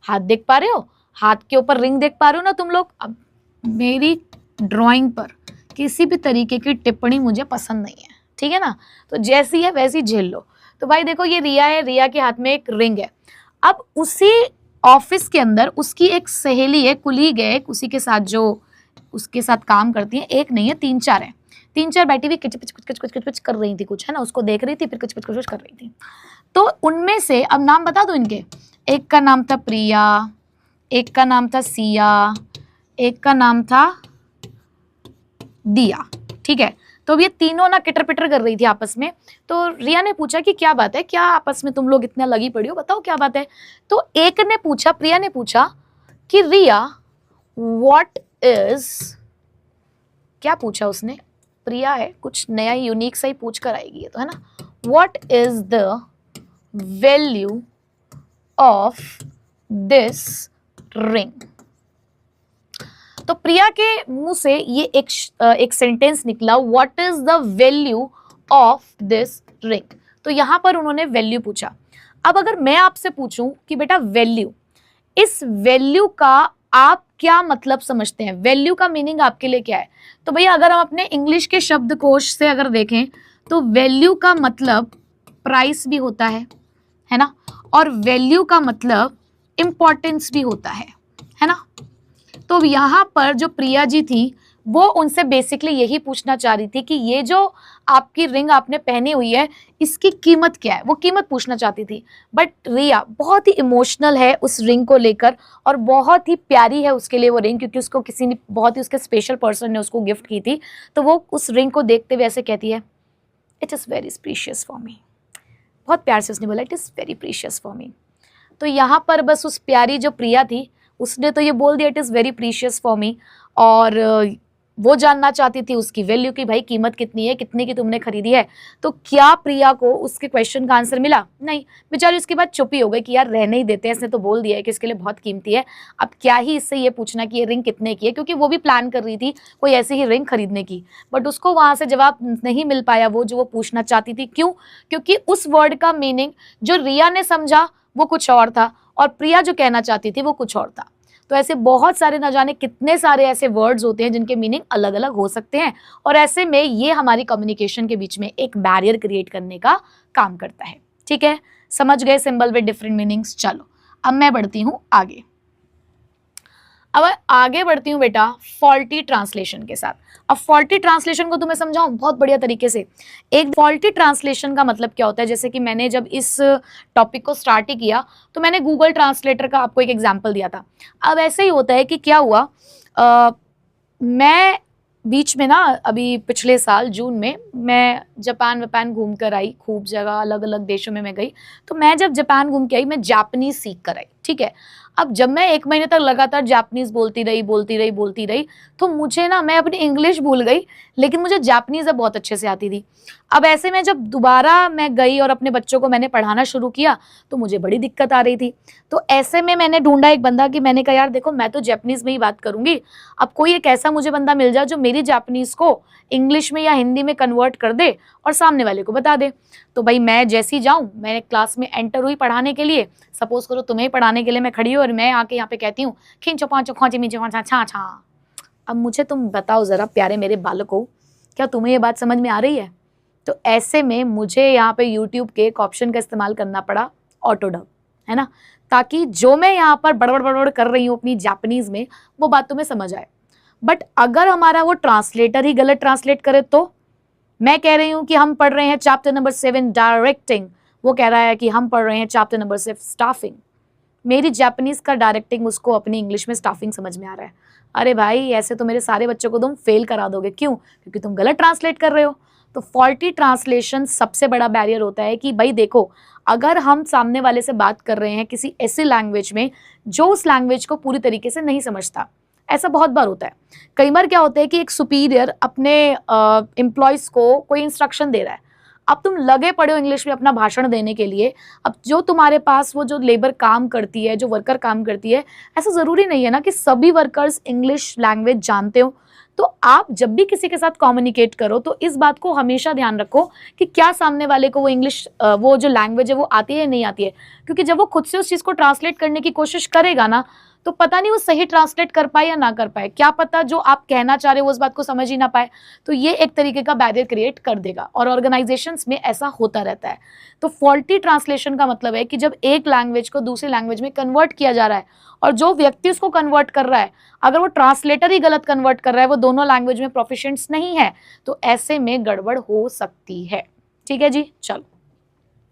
A: हाथ देख पा रहे हो, हाथ के ऊपर रिंग देख पा रहे हो ना तुम लोग। अब मेरी ड्राइंग पर किसी भी तरीके की टिप्पणी मुझे पसंद नहीं है, ठीक है ना, तो जैसी है वैसी झेल लो। तो भाई देखो ये रिया है, रिया के हाथ में एक रिंग है। अब उसी ऑफिस के अंदर उसकी एक सहेली है, कुलीग है, उसी के साथ जो उसके साथ काम करती है, एक नहीं है तीन चार है, तीन चार बैठी हुई किच कर रही थी कुछ, है ना, उसको देख रही थी फिर कुछ कर रही थी। तो उनमें से अब नाम बता दो इनके, एक का नाम था प्रिया, एक का नाम था सिया, एक का नाम था दिया। ठीक है, तो अब ये तीनों ना किटर पिटर कर रही थी आपस में। तो रिया ने पूछा कि क्या बात है, क्या आपस में तुम लोग इतना लगी पड़ी हो, बताओ क्या बात है। तो एक ने पूछा, प्रिया ने पूछा कि रिया व्हाट इज, क्या पूछा उसने, प्रिया है, कुछ नया यूनिक सा ही पूछ कर आएगी ये तो, है ना। What is the value of this ring. तो प्रिया के मुंह से ये एक सेंटेंस निकला, what is the value of this ring. तो यहां पर उन्होंने वैल्यू पूछा। अब अगर मैं आपसे पूछूं कि बेटा वैल्यू, इस वैल्यू का आप क्या मतलब समझते हैं, वैल्यू का मीनिंग आपके लिए क्या है। तो भैया अगर हम अपने इंग्लिश के शब्दकोश से अगर देखें तो वैल्यू का मतलब प्राइस भी होता है ना, और वैल्यू का मतलब इंपॉर्टेंस भी होता है ना। तो यहाँ पर जो प्रिया जी थी वो उनसे बेसिकली यही पूछना चाह रही थी कि ये जो आपकी रिंग आपने पहनी हुई है इसकी कीमत क्या है, वो कीमत पूछना चाहती थी। बट रिया बहुत ही इमोशनल है उस रिंग को लेकर और बहुत ही प्यारी है उसके लिए वो रिंग, क्योंकि उसको किसी ने, बहुत ही उसके स्पेशल पर्सन ने उसको गिफ्ट की थी। तो वो उस रिंग को देखते हुए ऐसे कहती है, it is very precious for me. बहुत प्यार से उसने बोला, it is very precious for me. तो यहाँ पर बस उस प्यारी जो प्रिया थी उसने तो ये बोल दिया, it is very precious for me, और वो जानना चाहती थी उसकी वैल्यू की, भाई कीमत कितनी है, कितने की तुमने खरीदी है। तो क्या प्रिया को उसके क्वेश्चन का आंसर मिला? नहीं, बेचारी उसके बाद चुप ही हो गई कि यार रहने ही देते हैं, इसने तो बोल दिया है कि इसके लिए बहुत कीमती है, अब क्या ही इससे ये पूछना कि ये रिंग कितने की है, क्योंकि वो भी प्लान कर रही थी कोई ऐसी ही रिंग खरीदने की। बट उसको वहाँ से जवाब नहीं मिल पाया वो जो वो पूछना चाहती थी। क्यों? क्योंकि उस वर्ड का मीनिंग जो रिया ने समझा वो कुछ और था और प्रिया जो कहना चाहती थी वो कुछ और था। तो ऐसे बहुत सारे, न जाने कितने सारे ऐसे वर्ड्स होते हैं जिनके मीनिंग अलग अलग हो सकते हैं, और ऐसे में ये हमारी कम्युनिकेशन के बीच में एक बैरियर क्रिएट करने का काम करता है। ठीक है, समझ गए सिंबल विद डिफरेंट मीनिंग्स। चलो अब मैं बढ़ती हूँ आगे। अब आगे बढ़ती हूँ बेटा फॉल्टी ट्रांसलेशन के साथ। अब फॉल्टी ट्रांसलेशन को तुम्हें समझाऊं बहुत बढ़िया तरीके से। एक फॉल्टी ट्रांसलेशन का मतलब क्या होता है, जैसे कि मैंने जब इस टॉपिक को स्टार्ट ही किया तो मैंने गूगल ट्रांसलेटर का आपको एक एग्जांपल दिया था। अब ऐसे ही होता है कि क्या हुआ, मैं बीच में ना अभी पिछले साल जून में मैं जापान घूम कर आई, खूब जगह अलग अलग देशों में मैं गई। तो मैं जब जापान घूम के आई मैं जापानीज सीख कर आई। ठीक है, अब जब मैं 1 महीने तक लगातार जापानीज बोलती रही तो मुझे ना, मैं अपनी इंग्लिश भूल गई लेकिन मुझे जापानीज अब बहुत अच्छे से आती थी। अब ऐसे में जब दोबारा मैं गई और अपने बच्चों को मैंने पढ़ाना शुरू किया तो मुझे बड़ी दिक्कत आ रही थी। तो ऐसे में मैंने ढूंढा एक बंदा कि मैंने कहा यार देखो मैं तो जापानीज में ही बात करूंगी, अब कोई एक ऐसा मुझे बंदा मिल जाए जो मेरी जापानीज को इंग्लिश में या हिंदी में कन्वर्ट कर दे और सामने वाले को बता दे। तो भाई मैं जैसी जाऊं, मैं क्लास में एंटर हुई पढ़ाने के लिए, सपोज करो तुम्हें पढ़ाने के लिए मैं खड़ी हूँ और मैं आके यहाँ पे कहती हूँ खींचो पाँचो खोचे मीचो छा छा। अब मुझे तुम बताओ जरा प्यारे मेरे बालकों, क्या तुम्हें ये बात समझ में आ रही है? तो ऐसे में मुझे यहाँ पे यूट्यूब के एक ऑप्शन का इस्तेमाल करना पड़ा, ऑटोडब, है ना, ताकि जो मैं यहाँ पर बड़बड़ कर रही हूँ अपनी जापानीज में वो बात तुम्हें समझ आए। बट अगर हमारा वो ट्रांसलेटर ही गलत ट्रांसलेट करे तो, मैं कह रही हूँ कि हम पढ़ रहे हैं चैप्टर नंबर 7 डायरेक्टिंग, वो कह रहा है कि हम पढ़ रहे हैं चैप्टर नंबर 6 स्टाफिंग। मेरी जापानीज का डायरेक्टिंग उसको अपनी इंग्लिश में स्टाफिंग समझ में आ रहा है। अरे भाई ऐसे तो मेरे सारे बच्चों को तुम फेल करा दोगे। क्यों? क्योंकि तुम गलत ट्रांसलेट कर रहे हो। तो फॉल्टी ट्रांसलेशन सबसे बड़ा बैरियर होता है कि भाई देखो, अगर हम सामने वाले से बात कर रहे हैं किसी ऐसी लैंग्वेज में जो उस लैंग्वेज को पूरी तरीके से नहीं समझता, ऐसा बहुत बार होता है। कई बार क्या होता है कि एक सुपीरियर अपने एम्प्लॉयज को कोई इंस्ट्रक्शन दे रहा है, अब तुम लगे पड़े हो इंग्लिश में अपना भाषण देने के लिए। अब जो तुम्हारे पास वो जो लेबर काम करती है, जो वर्कर काम करती है, ऐसा ज़रूरी नहीं है ना कि सभी वर्कर्स इंग्लिश लैंग्वेज जानते हो। तो आप जब भी किसी के साथ कम्युनिकेट करो तो इस बात को हमेशा ध्यान रखो कि क्या सामने वाले को वो इंग्लिश, वो जो लैंग्वेज है वो आती है या नहीं आती है। क्योंकि जब वो खुद से उस चीज़ को ट्रांसलेट करने की कोशिश करेगा ना, तो पता नहीं वो सही ट्रांसलेट कर पाए या ना कर पाए, क्या पता जो आप कहना चाह रहे हो उस बात को समझ ही ना पाए। तो ये एक तरीके का बैरियर क्रिएट कर देगा और ऑर्गेनाइजेशंस में ऐसा होता रहता है। तो फॉल्टी ट्रांसलेशन का मतलब है कि जब एक लैंग्वेज को दूसरी लैंग्वेज में कन्वर्ट किया जा रहा है और जो व्यक्ति उसको कन्वर्ट कर रहा है, अगर वो ट्रांसलेटर ही गलत कन्वर्ट कर रहा है, वो दोनों लैंग्वेज में प्रोफिशिएंट नहीं है, तो ऐसे में गड़बड़ हो सकती है। ठीक है जी, चलो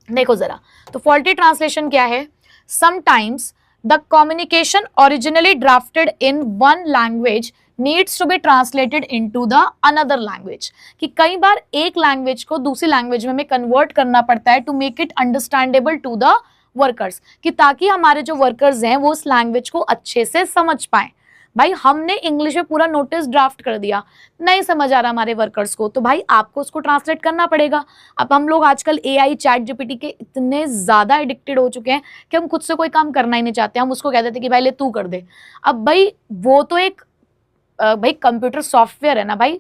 A: देखो जरा। तो फॉल्टी ट्रांसलेशन क्या है? Sometimes the communication originally drafted in one language needs to be translated into the another language, कि कई बार एक लैंग्वेज को दूसरी लैंग्वेज में हमें कन्वर्ट करना पड़ता है to make it understandable to the workers, कि ताकि हमारे जो वर्कर्स हैं वो उस लैंग्वेज को अच्छे से समझ पाए। भाई हमने इंग्लिश में पूरा नोटिस ड्राफ्ट कर दिया, नहीं समझ आ रहा हमारे वर्कर्स को, तो भाई आपको उसको ट्रांसलेट करना पड़ेगा। अब हम लोग आजकल एआई चैट जीपीटी के इतने ज़्यादा एडिक्टेड हो चुके हैं कि हम खुद से कोई काम करना ही नहीं चाहते, हम उसको कह देते कि भाई ले तू कर दे। अब भाई वो तो एक भाई कंप्यूटर सॉफ्टवेयर है ना भाई,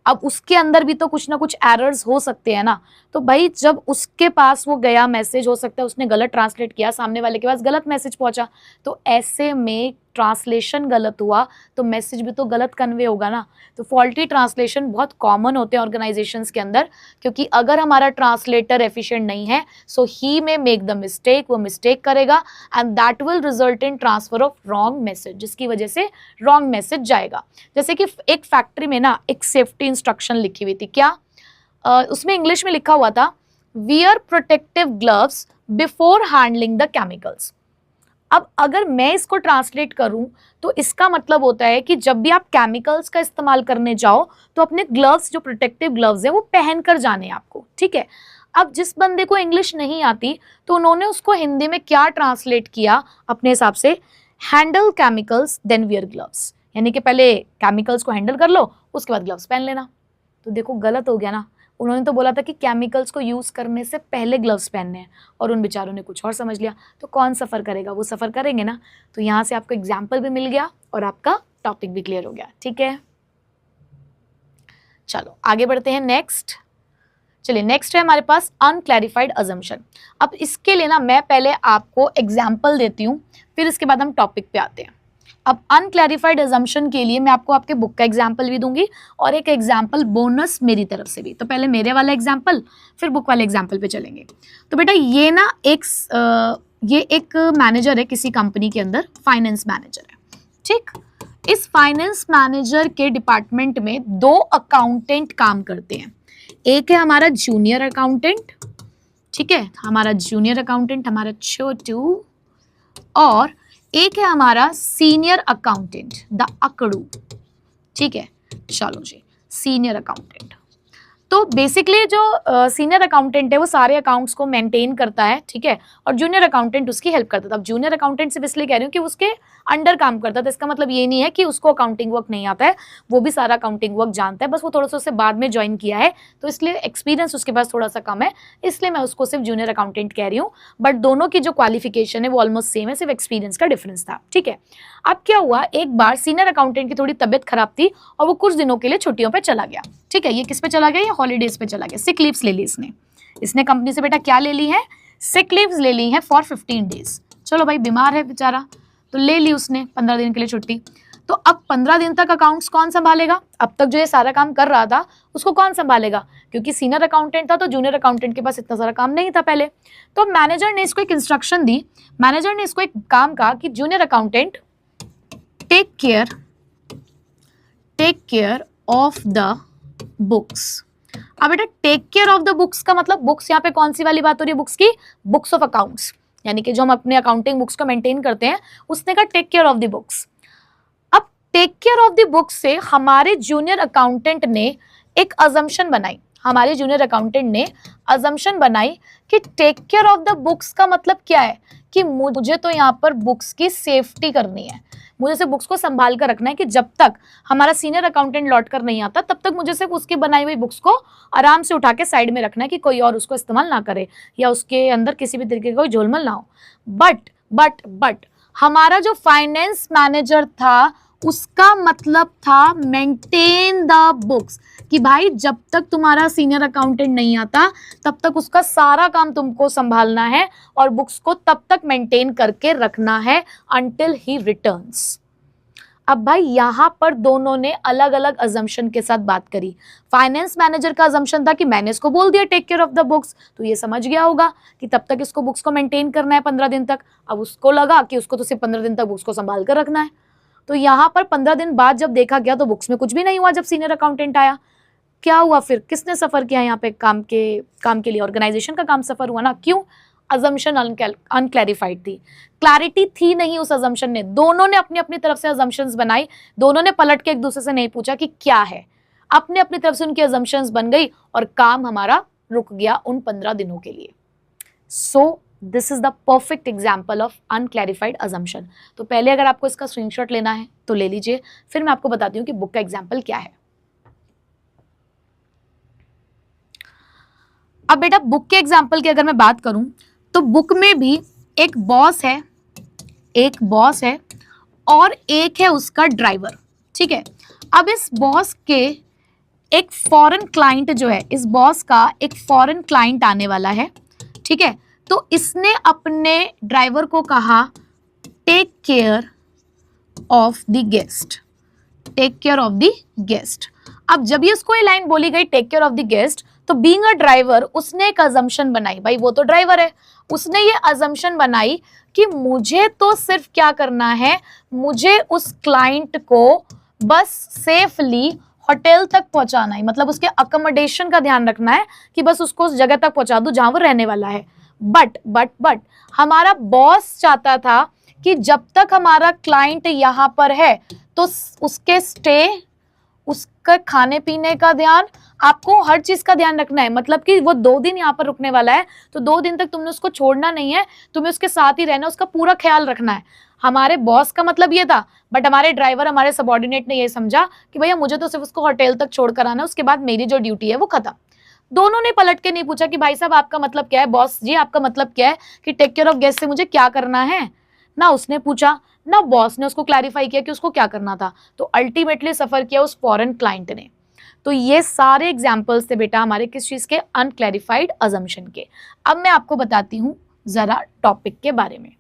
A: अब उसके अंदर भी तो कुछ ना कुछ एरर्स हो सकते हैं ना। तो भाई जब उसके पास वो गया मैसेज, हो सकता है उसने गलत ट्रांसलेट किया, सामने वाले के पास गलत मैसेज पहुंचा, तो ऐसे में ट्रांसलेशन गलत हुआ तो मैसेज भी तो गलत कन्वे होगा ना। तो फॉल्टी ट्रांसलेशन बहुत कॉमन होते हैं ऑर्गेनाइजेशंस के अंदर, क्योंकि अगर हमारा ट्रांसलेटर एफिशिएंट नहीं है सो ही में मेक द मिस्टेक, वो मिस्टेक करेगा and that will result in transfer of wrong message, जिसकी वजह से रॉन्ग मैसेज जाएगा। जैसे कि एक फैक्ट्री में ना एक सेफ्टी इंस्ट्रक्शन लिखी हुई थी, क्या उसमें इंग्लिश में लिखा हुआ था, wear protective gloves before handling the chemicals. अब अगर मैं इसको ट्रांसलेट करूं तो इसका मतलब होता है कि जब भी आप केमिकल्स का इस्तेमाल करने जाओ तो अपने ग्लव्स, जो प्रोटेक्टिव ग्लव्स हैं, वो पहन कर जाने आपको, ठीक है। अब जिस बंदे को इंग्लिश नहीं आती तो उन्होंने उसको हिंदी में क्या ट्रांसलेट किया अपने हिसाब से, handle chemicals then wear gloves, यानी कि पहले केमिकल्स को हैंडल कर लो उसके बाद ग्लव्स पहन लेना। तो देखो गलत हो गया ना, उन्होंने तो बोला था कि केमिकल्स को यूज़ करने से पहले ग्लव्स पहनने हैं और उन बेचारों ने कुछ और समझ लिया। तो कौन सफ़र करेगा, वो सफ़र करेंगे ना। तो यहाँ से आपको एग्जाम्पल भी मिल गया और आपका टॉपिक भी क्लियर हो गया, ठीक है। चलो आगे बढ़ते हैं नेक्स्ट। चलिए नेक्स्ट है हमारे पास अनक्लैरिफाइड अजम्पशन। अब इसके लिए ना मैं पहले आपको एग्जाम्पल देती हूँ, फिर इसके बाद हम टॉपिक पे आते हैं। अब अनक्लैरिफाइड अजम्पशन के लिए मैं आपको आपके बुक का एग्जाम्पल भी दूंगी और एक एग्जाम्पल बोनस मेरी तरफ से भी। तो पहले मेरे वाला एग्जाम्पल, फिर बुक वाले एग्जाम्पल पे चलेंगे। तो बेटा ये ना ये एक मैनेजर है किसी कंपनी के अंदर, फाइनेंस मैनेजर है, ठीक। इस फाइनेंस मैनेजर के डिपार्टमेंट में 2 अकाउंटेंट काम करते हैं। एक है हमारा जूनियर अकाउंटेंट, ठीक है, हमारा जूनियर अकाउंटेंट हमारा छोटू, और एक है हमारा सीनियर अकाउंटेंट द अकड़ू, ठीक है। चलो जी, सीनियर अकाउंटेंट। तो बेसिकली जो सीनियर अकाउंटेंट है वो सारे अकाउंट्स को मेंटेन करता है, ठीक है, और जूनियर अकाउंटेंट उसकी हेल्प करता था। अब जूनियर अकाउंटेंट सिर्फ इसलिए कह रही हूँ कि उसके अंडर काम करता था, इसका मतलब ये नहीं है कि उसको अकाउंटिंग वर्क नहीं आता है, वो भी सारा अकाउंटिंग वर्क जानता है, बस वो थोड़ा सा उससे बाद में ज्वाइन किया है, तो इसलिए एक्सपीरियंस उसके पास थोड़ा सा कम है, इसलिए मैं उसको सिर्फ जूनियर अकाउंटेंट कह रही हूँ। बट दोनों की जो क्वालिफिकेशन है वो ऑलमोस्ट सेम है, सिर्फ एक्सपीरियंस का डिफरेंस था, ठीक है। अब क्या हुआ, एक बार सीनियर अकाउंटेंट की थोड़ी तबियत खराब थी और वो कुछ दिनों के लिए छुट्टियों पे चला गया, ठीक है। ये किस पे चला गया, ये हॉलीडेज पे चला गया, सिक लीव्स ले ली इसने कंपनी से बेटा क्या ले ली है, सिक लीव्स ले ली है फॉर 15 डेज। चलो भाई बीमार है बेचारा तो ले ली उसने 15 दिन के लिए छुट्टी। तो अब 15 दिन तक अकाउंट्स कौन संभालेगा, अब तक जो ये सारा काम कर रहा था उसको कौन संभालेगा, क्योंकि सीनियर अकाउंटेंट था तो जूनियर अकाउंटेंट के पास इतना सारा काम नहीं था पहले। तो मैनेजर ने इसको एक इंस्ट्रक्शन दी, मैनेजर ने इसको एक काम कहा कि junior accountant take care of the books. अब बेटा take care of the books का मतलब, बुक्स यहाँ पे कौन सी वाली बात हो रही है, बुक्स की, बुक्स ऑफ अकाउंट्स, यानी कि जो हम अपने अकाउंटिंग बुक्स को मेंटेन करते हैं, उसने कहा take care of the books. अब take care of the books से हमारे जूनियर अकाउंटेंट ने एक अजम्पशन बनाई, हमारे जूनियर अकाउंटेंट ने अजम्पशन बनाई कि take care of the books का मतलब क्या है, कि मुझे तो यहाँ पर बुक्स की सेफ्टी करनी है, मुझे सिर्फ बुक्स को संभाल कर रखना है कि जब तक हमारा सीनियर अकाउंटेंट लौट कर नहीं आता तब तक मुझे सिर्फ उसकी बनाई हुई बुक्स को आराम से उठा के साइड में रखना है कि कोई और उसको इस्तेमाल ना करे या उसके अंदर किसी भी तरीके का कोई झोलमल ना हो। बट हमारा जो फाइनेंस मैनेजर था उसका मतलब था मेंटेन द बुक्स, कि भाई जब तक तुम्हारा सीनियर अकाउंटेंट नहीं आता तब तक उसका सारा काम तुमको संभालना है और बुक्स को तब तक मेंटेन करके रखना है अंटिल ही रिटर्न्स। अब भाई यहाँ पर दोनों ने अलग अलग अजम्पशन के साथ बात करी। फाइनेंस मैनेजर का अजम्पशन था कि मैंने इसको बोल दिया take care of the books, तो ये समझ गया होगा कि तब तक इसको बुक्स को मेंटेन करना है 15 दिन तक। अब उसको लगा कि उसको तो सिर्फ 15 दिन तक बुक्स को संभाल कर रखना है। तो यहाँ पर 15 दिन बाद जब देखा गया तो बुक्स में कुछ भी नहीं हुआ। जब सीनियर अकाउंटेंट आया क्या हुआ, फिर किसने सफर किया यहाँ पे काम के लिए, ऑर्गेनाइजेशन का काम सफर हुआ ना। क्यों, अजम्पशन अनक्लैरिफाइड थी, क्लैरिटी थी नहीं उस अजम्पशन ने। दोनों ने अपनी अपनी तरफ से अजम्पशंस बनाई, दोनों ने पलट के एक दूसरे से नहीं पूछा कि क्या है, अपने अपनी तरफ से उनकी अजम्पशंस बन गई और काम हमारा रुक गया उन 15 दिनों के लिए। So this is the perfect example of unclarified assumption. तो पहले अगर आपको इसका स्क्रीनशॉट लेना है तो ले लीजिए, फिर मैं आपको बताती हूँ कि बुक का एग्जाम्पल क्या है। अब बेटा बुक के एग्जाम्पल की अगर मैं बात करूं तो बुक में भी एक बॉस है, एक बॉस है और एक है उसका ड्राइवर, ठीक है। अब इस बॉस के एक फॉरेन क्लाइंट जो है, इस बॉस का एक फॉरेन क्लाइंट आने वाला है, ठीक है। तो इसने अपने ड्राइवर को कहा take care of the guest, take care of the guest. अब जब ये उसको ये लाइन बोली गई take care of the guest, तो बीइंग अ ड्राइवर उसने एक अजम्पशन बनाई, भाई वो तो ड्राइवर है, उसने ये अजम्पशन बनाई कि मुझे तो सिर्फ क्या करना है, मुझे उस क्लाइंट को बस सेफली होटल तक पहुंचाना है, मतलब उसके अकोमोडेशन का ध्यान रखना है कि बस उसको उस जगह तक पहुंचा दूं जहां वो रहने वाला है। बट हमारा बॉस चाहता था कि जब तक हमारा क्लाइंट यहां पर है तो उसके स्टे, उसका खाने पीने का ध्यान, आपको हर चीज का ध्यान रखना है। मतलब कि वो 2 दिन यहाँ पर रुकने वाला है तो 2 दिन तक तुमने उसको छोड़ना नहीं है, तुम्हें उसके साथ ही रहना, उसका पूरा ख्याल रखना है। हमारे बॉस का मतलब ये था, बट हमारे ड्राइवर, हमारे सबऑर्डिनेट ने ये समझा कि भैया मुझे तो सिर्फ उसको होटल तक छोड़ कर आना है, उसके बाद मेरी जो ड्यूटी है वो खत्म। दोनों ने पलट के नहीं पूछा कि भाई साहब आपका मतलब क्या है, बॉस जी आपका मतलब क्या है कि टेक केयर ऑफ गेस्ट से मुझे क्या करना है। ना उसने पूछा, ना बॉस ने उसको क्लैरिफाई किया कि उसको क्या करना था। तो अल्टीमेटली सफर किया उस फॉरेन क्लाइंट ने। तो ये सारे एग्जाम्पल्स थे बेटा हमारे किस चीज के, अनक्लैरिफाइड अजम्पशन के। अब मैं आपको बताती हूं जरा टॉपिक के बारे में।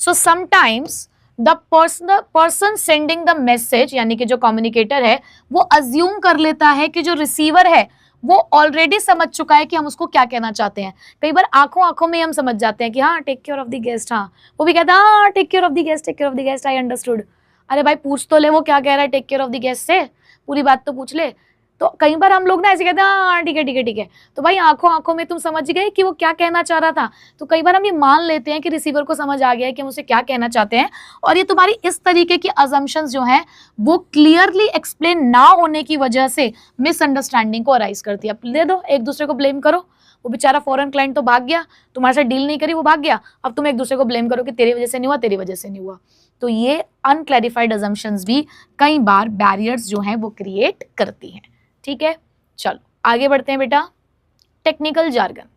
A: So sometimes the person sending the message, यानी कि जो कम्युनिकेटर है वो अज्यूम कर लेता है कि जो रिसीवर है वो ऑलरेडी समझ चुका है कि हम उसको क्या कहना चाहते हैं। कई बार आंखों आंखों में हम समझ जाते हैं कि हाँ take care of the guest, हाँ वो भी कहता है हाँ take care of the guest, take care of the guest, I understood. अरे भाई पूछ तो ले वो क्या कह रहा है take care of the guest से, पूरी बात तो पूछ ले। तो कई बार हम लोग ना ऐसे कहते हैं हाँ ठीक है ठीक है ठीक है, तो भाई आंखों आंखों में तुम समझ गए कि वो क्या कहना चाह रहा था। तो कई बार हम ये मान लेते हैं कि रिसीवर को समझ आ गया है कि हम उसे क्या कहना चाहते हैं, और ये तुम्हारी इस तरीके की अजम्पशंस जो हैं वो क्लियरली एक्सप्लेन ना होने की वजह से मिसअंडरस्टैंडिंग को अराइज करती है। अब दे दो, एक दूसरे को ब्लेम करो, वो बेचारा फॉरेन क्लाइंट तो भाग गया, तुम्हारे साथ डील नहीं करी, वो भाग गया, अब तुम एक दूसरे को ब्लेम करो कि तेरी वजह से नहीं हुआ, तेरी वजह से नहीं हुआ। तो ये अनक्लैरिफाइड अजम्पशंस भी कई बार बैरियर्स जो हैं वो क्रिएट करती हैं। ठीक है, चलो आगे बढ़ते हैं बेटा। Technical jargon.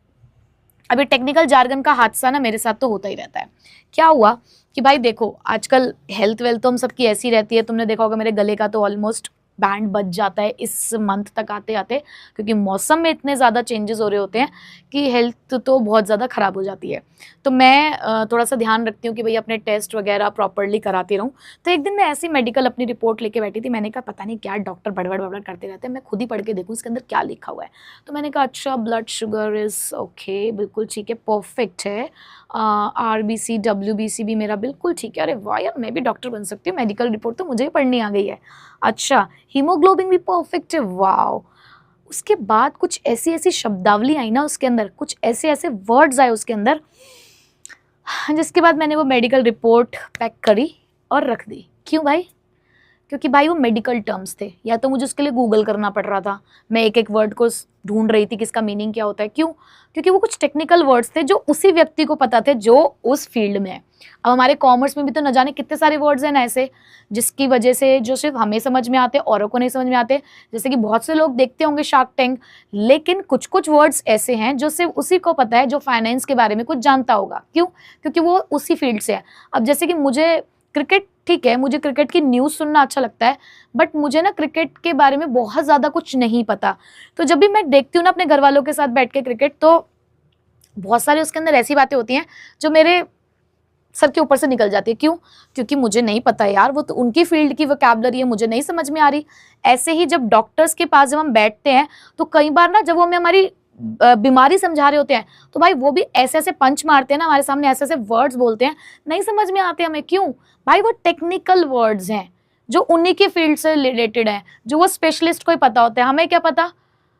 A: अभी टेक्निकल जार्गन का हादसा ना मेरे साथ तो होता ही रहता है। क्या हुआ कि भाई देखो आजकल हेल्थ वेल्थ तो हम सबकी ऐसी रहती है, तुमने देखा होगा मेरे गले का तो ऑलमोस्ट बैंड बच जाता है इस मंथ तक आते आते, क्योंकि मौसम में इतने ज़्यादा चेंजेस हो रहे होते हैं कि हेल्थ तो बहुत ज़्यादा ख़राब हो जाती है। तो मैं थोड़ा सा ध्यान रखती हूँ कि भाई अपने टेस्ट वगैरह प्रॉपर्ली कराती रहूँ। तो एक दिन मैं ऐसी मेडिकल अपनी रिपोर्ट लेके बैठी थी, मैंने कहा पता नहीं क्या डॉक्टर बड़बड़ बड़बड़ करते रहते हैं, मैं खुद ही पढ़ के देखूँ इसके अंदर क्या लिखा हुआ है। तो मैंने कहा अच्छा ब्लड शुगर इज़ ओके, बिल्कुल ठीक है, परफेक्ट है, RBC WBC भी मेरा बिल्कुल ठीक है। अरे वाह यार, मैं भी डॉक्टर बन सकती हूँ, मेडिकल रिपोर्ट तो मुझे ही पढ़नी आ गई है। अच्छा हीमोग्लोबिन भी परफेक्ट है, वाह। उसके बाद कुछ ऐसी ऐसी शब्दावली आई ना उसके अंदर, कुछ ऐसे ऐसे वर्ड्स आए उसके अंदर, जिसके बाद मैंने वो मेडिकल रिपोर्ट पैक करी और रख दी। क्यों भाई? क्योंकि भाई वो मेडिकल टर्म्स थे, या तो मुझे उसके लिए गूगल करना पड़ रहा था, मैं एक एक वर्ड को ढूंढ रही थी किसका मीनिंग क्या होता है। क्यों? क्योंकि वो कुछ टेक्निकल वर्ड्स थे जो उसी व्यक्ति को पता थे जो उस फील्ड में है। अब हमारे कॉमर्स में भी तो न जाने कितने सारे वर्ड्स हैं ना ऐसे, जिसकी वजह से जो सिर्फ हमें समझ में आते, औरों को नहीं समझ में आते। जैसे कि बहुत से लोग देखते होंगे शार्क टैंक, लेकिन कुछ कुछ वर्ड्स ऐसे हैं जो सिर्फ उसी को पता है जो फाइनेंस के बारे में कुछ जानता होगा। क्यों? क्योंकि वो उसी फील्ड से है। अब जैसे कि मुझे क्रिकेट, ठीक है मुझे क्रिकेट की न्यूज़ सुनना अच्छा लगता है, बट मुझे ना क्रिकेट के बारे में बहुत ज़्यादा कुछ नहीं पता। तो जब भी मैं देखती हूँ ना अपने घर वालों के साथ बैठ के क्रिकेट, तो बहुत सारे उसके अंदर ऐसी बातें होती हैं जो मेरे सर के ऊपर से निकल जाती है। क्यों? क्योंकि मुझे नहीं पता यार, वो तो उनकी फील्ड की वोकैबुलरी है, मुझे नहीं समझ में आ रही। ऐसे ही जब डॉक्टर्स के पास जब हम बैठते हैं तो कई बार ना जब वो हमें हमारी बीमारी समझा रहे होते हैं तो भाई वो भी ऐसे ऐसे पंच मारते हैं ना हमारे सामने, ऐसे ऐसे वर्ड्स बोलते हैं, नहीं समझ में आते हमें। क्यों भाई? वो टेक्निकल वर्ड्स हैं जो उन्हीं की फील्ड से रिलेटेड हैं, जो वो स्पेशलिस्ट को ही पता होता है, हमें क्या पता।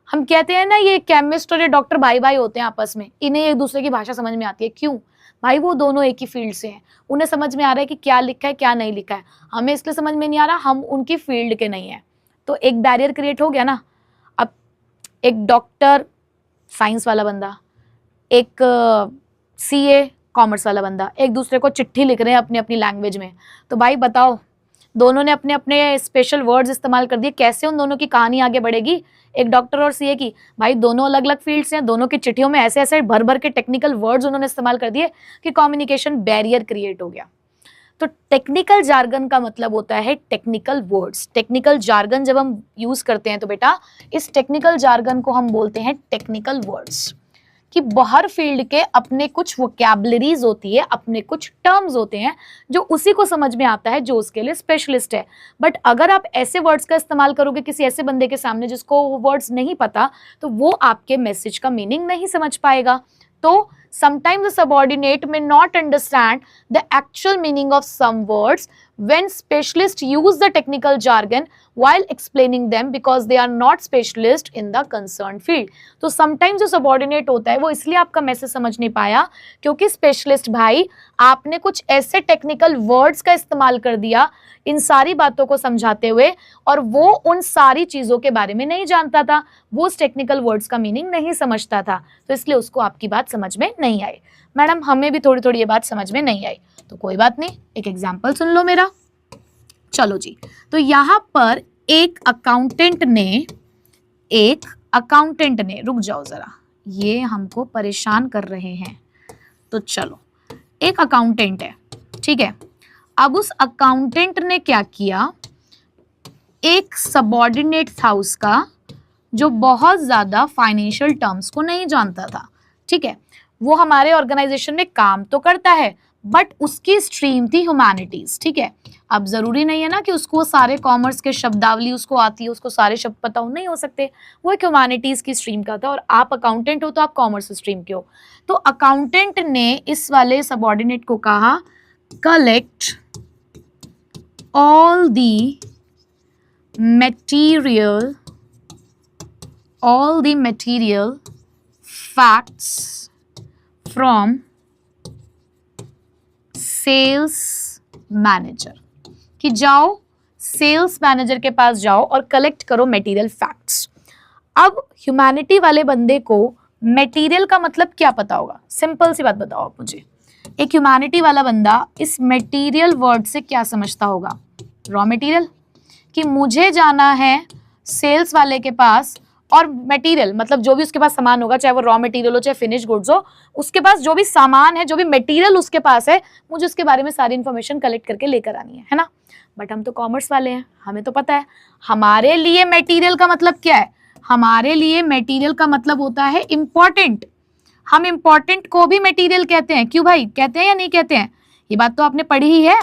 A: हम कहते हैं ना ये केमिस्ट और ये डॉक्टर भाई भाई होते हैं आपस में, इन्हें एक दूसरे की भाषा समझ में आती है। क्यों भाई? वो दोनों एक ही फील्ड से हैं, उन्हें समझ में आ रहा है कि क्या लिखा है क्या नहीं लिखा है। हमें इसलिए समझ में नहीं आ रहा, हम उनकी फील्ड के नहीं है। तो एक बैरियर क्रिएट हो गया ना। अब एक डॉक्टर साइंस वाला बंदा, एक सीए कॉमर्स वाला बंदा एक दूसरे को चिट्ठी लिख रहे हैं अपनी अपनी लैंग्वेज में, तो भाई बताओ दोनों ने अपने अपने स्पेशल वर्ड्स इस्तेमाल कर दिए, कैसे उन दोनों की कहानी आगे बढ़ेगी? एक डॉक्टर और सीए की, भाई दोनों अलग अलग फील्ड्स हैं, दोनों की चिट्ठियों में ऐसे ऐसे भर भर के टेक्निकल वर्ड्स उन्होंने इस्तेमाल कर दिए कि कम्युनिकेशन बैरियर क्रिएट हो गया। तो टेक्निकल जार्गन का मतलब होता है टेक्निकल वर्ड्स। टेक्निकल जार्गन जब हम यूज करते हैं तो बेटा इस टेक्निकल जार्गन को हम बोलते हैं टेक्निकल वर्ड्स, कि हर फील्ड के अपने कुछ वोकैबुलरीज होती है, अपने कुछ टर्म्स होते हैं जो उसी को समझ में आता है जो उसके लिए स्पेशलिस्ट है। बट अगर आप ऐसे वर्ड्स का इस्तेमाल करोगे किसी ऐसे बंदे के सामने जिसको वो वर्ड्स नहीं पता, तो वो आपके मैसेज का मीनिंग नहीं समझ पाएगा। तो sometimes the subordinate may not understand the actual meaning of some words when specialists use the technical jargon while explaining them because they are not specialist in the concerned field. तो sometimes जो subordinate होता है वो इसलिए आपका message समझ नहीं पाया क्योंकि स्पेशलिस्ट भाई आपने कुछ ऐसे टेक्निकल वर्ड्स का इस्तेमाल कर दिया इन सारी बातों को समझाते हुए, और वो उन सारी चीजों के बारे में नहीं जानता था, वो उस टेक्निकल वर्ड्स का मीनिंग नहीं समझता था, तो इसलिए उसको आपकी बात समझ में नहीं आई। मैडम हमें भी थोड़ी थोड़ी ये बात समझ में नहीं आई, तो कोई बात नहीं, एक एग्जाम्पल सुन लो मेरा। चलो जी, तो यहाँ पर एक अकाउंटेंट ने रुक जाओ जरा, ये हमको परेशान कर रहे हैं। तो चलो, एक अकाउंटेंट है, ठीक है। अब उस अकाउंटेंट ने क्या किया, एक सबऑर्डिनेट था उसका जो बहुत ज्यादा फाइनेंशियल टर्म्स को नहीं जानता था, ठीक है। वो हमारे ऑर्गेनाइजेशन में काम तो करता है बट उसकी स्ट्रीम थी ह्यूमैनिटीज, ठीक है। अब जरूरी नहीं है ना कि उसको सारे कॉमर्स के शब्दावली उसको आती है, उसको सारे शब्द पता हो, नहीं हो सकते। वो एक ह्यूमैनिटीज की स्ट्रीम का था और आप अकाउंटेंट हो तो आप कॉमर्स स्ट्रीम के हो। तो अकाउंटेंट ने इस वाले सबऑर्डिनेट को कहा, collect all the material facts from sales manager, कि जाओ सेल्स मैनेजर के पास जाओ और कलेक्ट करो मटेरियल फैक्ट्स। अब ह्यूमैनिटी वाले बंदे को मटेरियल का मतलब क्या पता होगा? सिंपल सी बात बताओ आप मुझे, एक ह्यूमैनिटी वाला बंदा इस मटेरियल वर्ड से क्या समझता होगा? रॉ मटेरियल, कि मुझे जाना है सेल्स वाले के पास और मटेरियल मतलब जो भी उसके पास सामान होगा, चाहे वो रॉ मटेरियल हो चाहे फिनिश गुड्स हो, उसके पास जो भी सामान है, जो भी मटेरियल उसके पास है, मुझे उसके बारे में सारी इंफॉर्मेशन कलेक्ट करके लेकर आनी है ना। बट हम तो कॉमर्स वाले हैं, हमें तो पता है हमारे लिए मटेरियल का मतलब क्या है। हमारे लिए मटेरियल का मतलब होता है इंपॉर्टेंट। हम इंपॉर्टेंट को भी मटेरियल कहते हैं। क्यों भाई, कहते हैं या नहीं कहते हैं? ये बात तो आपने पढ़ी ही है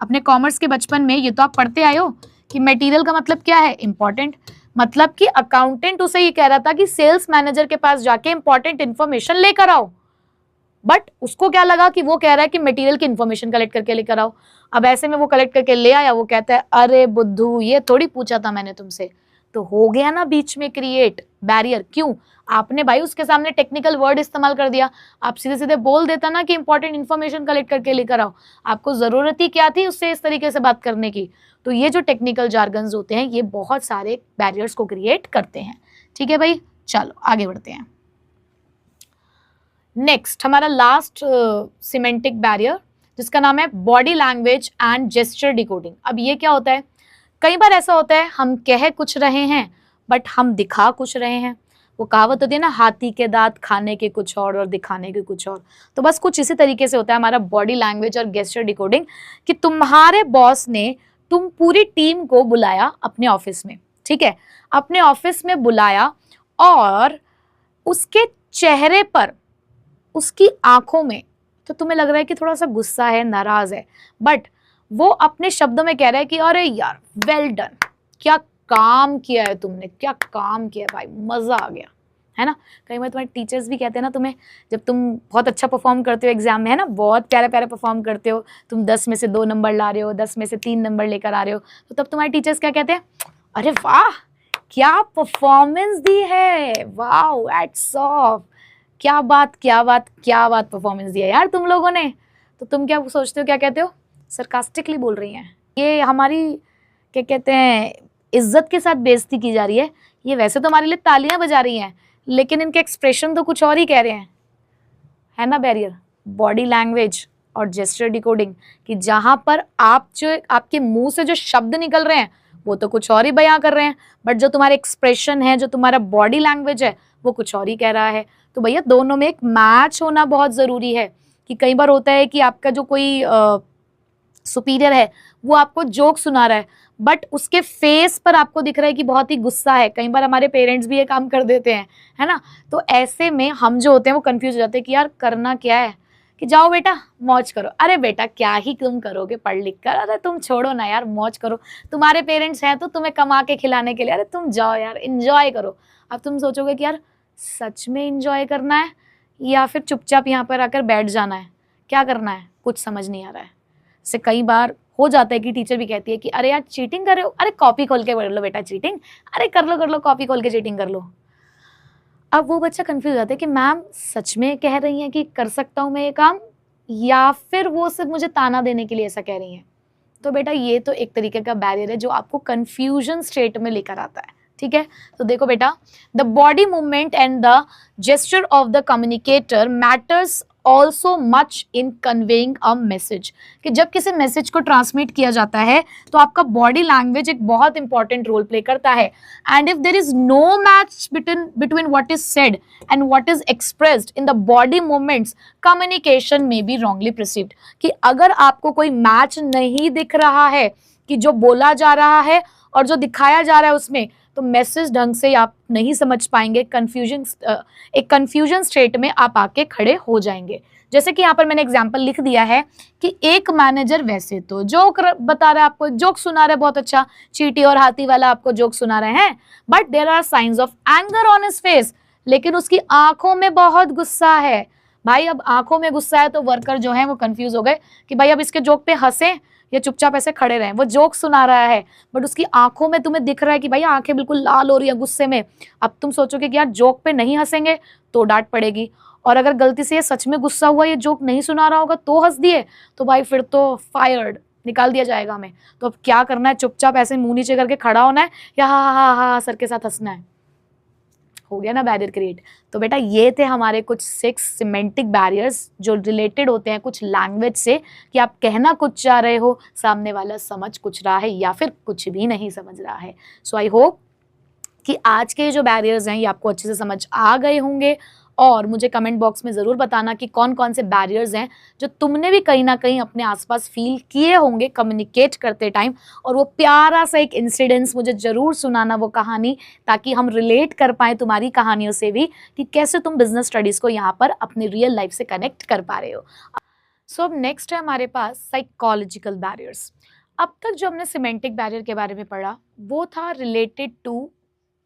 A: अपने कॉमर्स के बचपन में, ये तो आप पढ़ते आए हो कि मटेरियल का मतलब क्या है? इंपॉर्टेंट। मतलब कि अकाउंटेंट उसे ये कह रहा था कि सेल्स मैनेजर के पास जाके इंपॉर्टेंट इंफॉर्मेशन लेकर आओ, बट उसको क्या लगा कि वो कह रहा है कि मटेरियल की इंफॉर्मेशन कलेक्ट करके लेकर आओ। अब ऐसे में वो कलेक्ट करके ले आया, वो कहता है अरे बुद्धू ये थोड़ी पूछा था मैंने तुमसे। तो हो गया ना बीच में क्रिएट बैरियर। क्यों? आपने भाई उसके सामने टेक्निकल वर्ड इस्तेमाल कर दिया। आप सीधे सीधे बोल देता ना कि इंपॉर्टेंट इन्फॉर्मेशन कलेक्ट करके लेकर आओ, आपको जरूरत ही क्या थी उससे इस तरीके से बात करने की। तो ये जो टेक्निकल जार्गन्स होते हैं ये बहुत सारे बैरियर्स को क्रिएट करते हैं। ठीक है भाई, चलो आगे बढ़ते हैं। नेक्स्ट हमारा लास्ट सिमेंटिक बैरियर जिसका नाम है body language and gesture decoding. अब ये क्या होता है? कई बार ऐसा होता है हम कह कुछ रहे हैं बट हम दिखा कुछ रहे हैं। वो कहावत होती है ना, हाथी के दांत खाने के कुछ और दिखाने के कुछ और। तो बस कुछ इसी तरीके से होता है हमारा बॉडी लैंग्वेज और गेस्चर डिकोडिंग, कि तुम्हारे बॉस ने तुम पूरी टीम को बुलाया अपने ऑफिस में, ठीक है, अपने ऑफिस में बुलाया और उसके चेहरे पर, उसकी आंखों में तो तुम्हें लग रहा है कि थोड़ा सा गुस्सा है, नाराज है, बट वो अपने शब्दों में कह रहा है कि अरे यार वेल डन, क्या काम किया है तुमने, क्या काम किया है भाई, मजा आ गया, है ना। कई बार तुम्हारे टीचर्स भी कहते हैं ना तुम्हें, जब तुम बहुत अच्छा परफॉर्म करते हो एग्जाम में, है ना, बहुत प्यारे प्यारे परफॉर्म करते हो, तुम 10 में से 2 नंबर ला रहे हो, 10 में से 3 नंबर लेकर आ रहे हो, तो तब तुम्हारे टीचर्स क्या कहते हैं? अरे वाह क्या परफॉर्मेंस दी है, वाओ एट्स ऑफ, क्या बात क्या बात क्या बात परफॉर्मेंस दी है यार तुम लोगों ने। तो तुम क्या सोचते हो, क्या कहते हो, सरकास्टिकली बोल रही हैं, ये हमारी क्या कहते हैं इज्जत के साथ बेइज्जती की जा रही है। ये वैसे तो हमारे लिए तालियां बजा रही हैं, लेकिन इनके एक्सप्रेशन तो कुछ और ही कह रहे हैं, है ना बैरियर, बॉडी लैंग्वेज और जेस्चर डिकोडिंग, कि जहां पर आप जो आपके मुंह से जो शब्द निकल रहे हैं वो तो कुछ और ही बयां कर रहे हैं, बट जो तुम्हारे एक्सप्रेशन है, जो तुम्हारा बॉडी लैंग्वेज है, वो कुछ और ही कह रहा है। तो भैया दोनों में एक मैच होना बहुत जरूरी है। कि कई बार होता है कि आपका जो कोई सुपीरियर है वो आपको जोक सुना रहा है, बट उसके फेस पर आपको दिख रहा है कि बहुत ही गुस्सा है। कई बार हमारे पेरेंट्स भी ये काम कर देते हैं, है ना। तो ऐसे में हम जो होते हैं वो कंफ्यूज हो जाते हैं कि यार करना क्या है, कि जाओ बेटा मौज करो। अरे बेटा क्या ही तुम करोगे पढ़ लिख कर, अरे तुम छोड़ो ना यार, मौज करो, तुम्हारे पेरेंट्स हैं तो तुम्हें कमा के खिलाने के लिए, अरे तुम जाओ यार एंजॉय करो। अब तुम सोचोगे कि यार सच में एंजॉय करना है या फिर चुपचाप यहाँ पर आकर बैठ जाना है, क्या करना है, कुछ समझ नहीं आ रहा है। से कई बार हो जाता है कि टीचर भी कहती है कि अरे यार चीटिंग कर रहे हो, अरे कॉपी खोल के कर लो बेटा चीटिंग, अरे कर लो कॉपी खोल के चीटिंग कर लो। अब वो बच्चा कंफ्यूज हो जाता है कि मैम सच में कह रही हैं कि कर सकता हूँ मैं ये काम, या फिर वो सिर्फ मुझे ताना देने के लिए ऐसा कह रही हैं। तो बेटा ये तो एक तरीके का बैरियर है जो आपको कंफ्यूजन स्टेट में लेकर आता है, ठीक है। तो देखो बेटा, the body movement and the gesture of the communicator matters also much in conveying a message, कि जब किसी मैसेज को ट्रांसमिट किया जाता है तो आपका बॉडी लैंग्वेज एक बहुत इंपॉर्टेंट रोल प्ले करता है। And if there is no match between what is said and what is expressed in the body movements, communication में बी रॉन्गली प्रिसीव्ड, कि अगर आपको कोई मैच नहीं दिख रहा है कि जो बोला जा रहा है और जो दिखाया जा रहा है उसमें, तो मैसेज ढंग से आप नहीं समझ पाएंगे, एक कंफ्यूजन स्टेट में आप आके खड़े हो जाएंगे। जैसे कि यहाँ पर मैंने एग्जांपल लिख दिया है कि एक मैनेजर वैसे तो जोक बता रहा है, आपको जोक सुना रहा है, बहुत अच्छा, चींटी और हाथी वाला आपको जोक सुना रहे हैं, but there are signs of anger on his face, लेकिन उसकी आंखों में बहुत गुस्सा है। भाई अब आंखों में गुस्सा है तो वर्कर जो है वो कंफ्यूज हो गए कि भाई अब इसके जोक पे हंसे या चुपचाप ऐसे खड़े रहें। वो जोक सुना रहा है बट उसकी आंखों में तुम्हें दिख रहा है कि भाई आंखें बिल्कुल लाल हो रही है गुस्से में। अब तुम सोचोगे कि यार जोक पे नहीं हंसेंगे तो डांट पड़ेगी, और अगर गलती से ये सच में गुस्सा हुआ, ये जोक नहीं सुना रहा होगा तो हंस दिए, तो भाई फिर तो फायर्ड, निकाल दिया जाएगा हमें। तो अब क्या करना है, चुपचाप ऐसे मुंह नीचे करके खड़ा होना है या हा हा हा सर के साथ हंसना है। हो गया ना बैरियर क्रिएट। तो बेटा ये थे हमारे कुछ 6 सिमेंटिक बैरियर्स जो रिलेटेड होते हैं कुछ लैंग्वेज से, कि आप कहना कुछ चाह रहे हो, सामने वाला समझ कुछ रहा है या फिर कुछ भी नहीं समझ रहा है। सो आई होप कि आज के जो बैरियर्स हैं ये आपको अच्छे से समझ आ गए होंगे, और मुझे कमेंट बॉक्स में ज़रूर बताना कि कौन कौन से बैरियर्स हैं जो तुमने भी कहीं ना कहीं अपने आसपास फील किए होंगे कम्युनिकेट करते टाइम, और वो प्यारा सा एक इंसिडेंस मुझे ज़रूर सुनाना, वो कहानी, ताकि हम रिलेट कर पाएँ तुम्हारी कहानियों से भी कि कैसे तुम बिजनेस स्टडीज़ को यहाँ पर अपनी रियल लाइफ से कनेक्ट कर पा रहे हो। सो अब नेक्स्ट है हमारे पास साइकोलॉजिकल बैरियर्स। अब तक जो हमने सिमेंटिक बैरियर के बारे में पढ़ा वो था रिलेटेड टू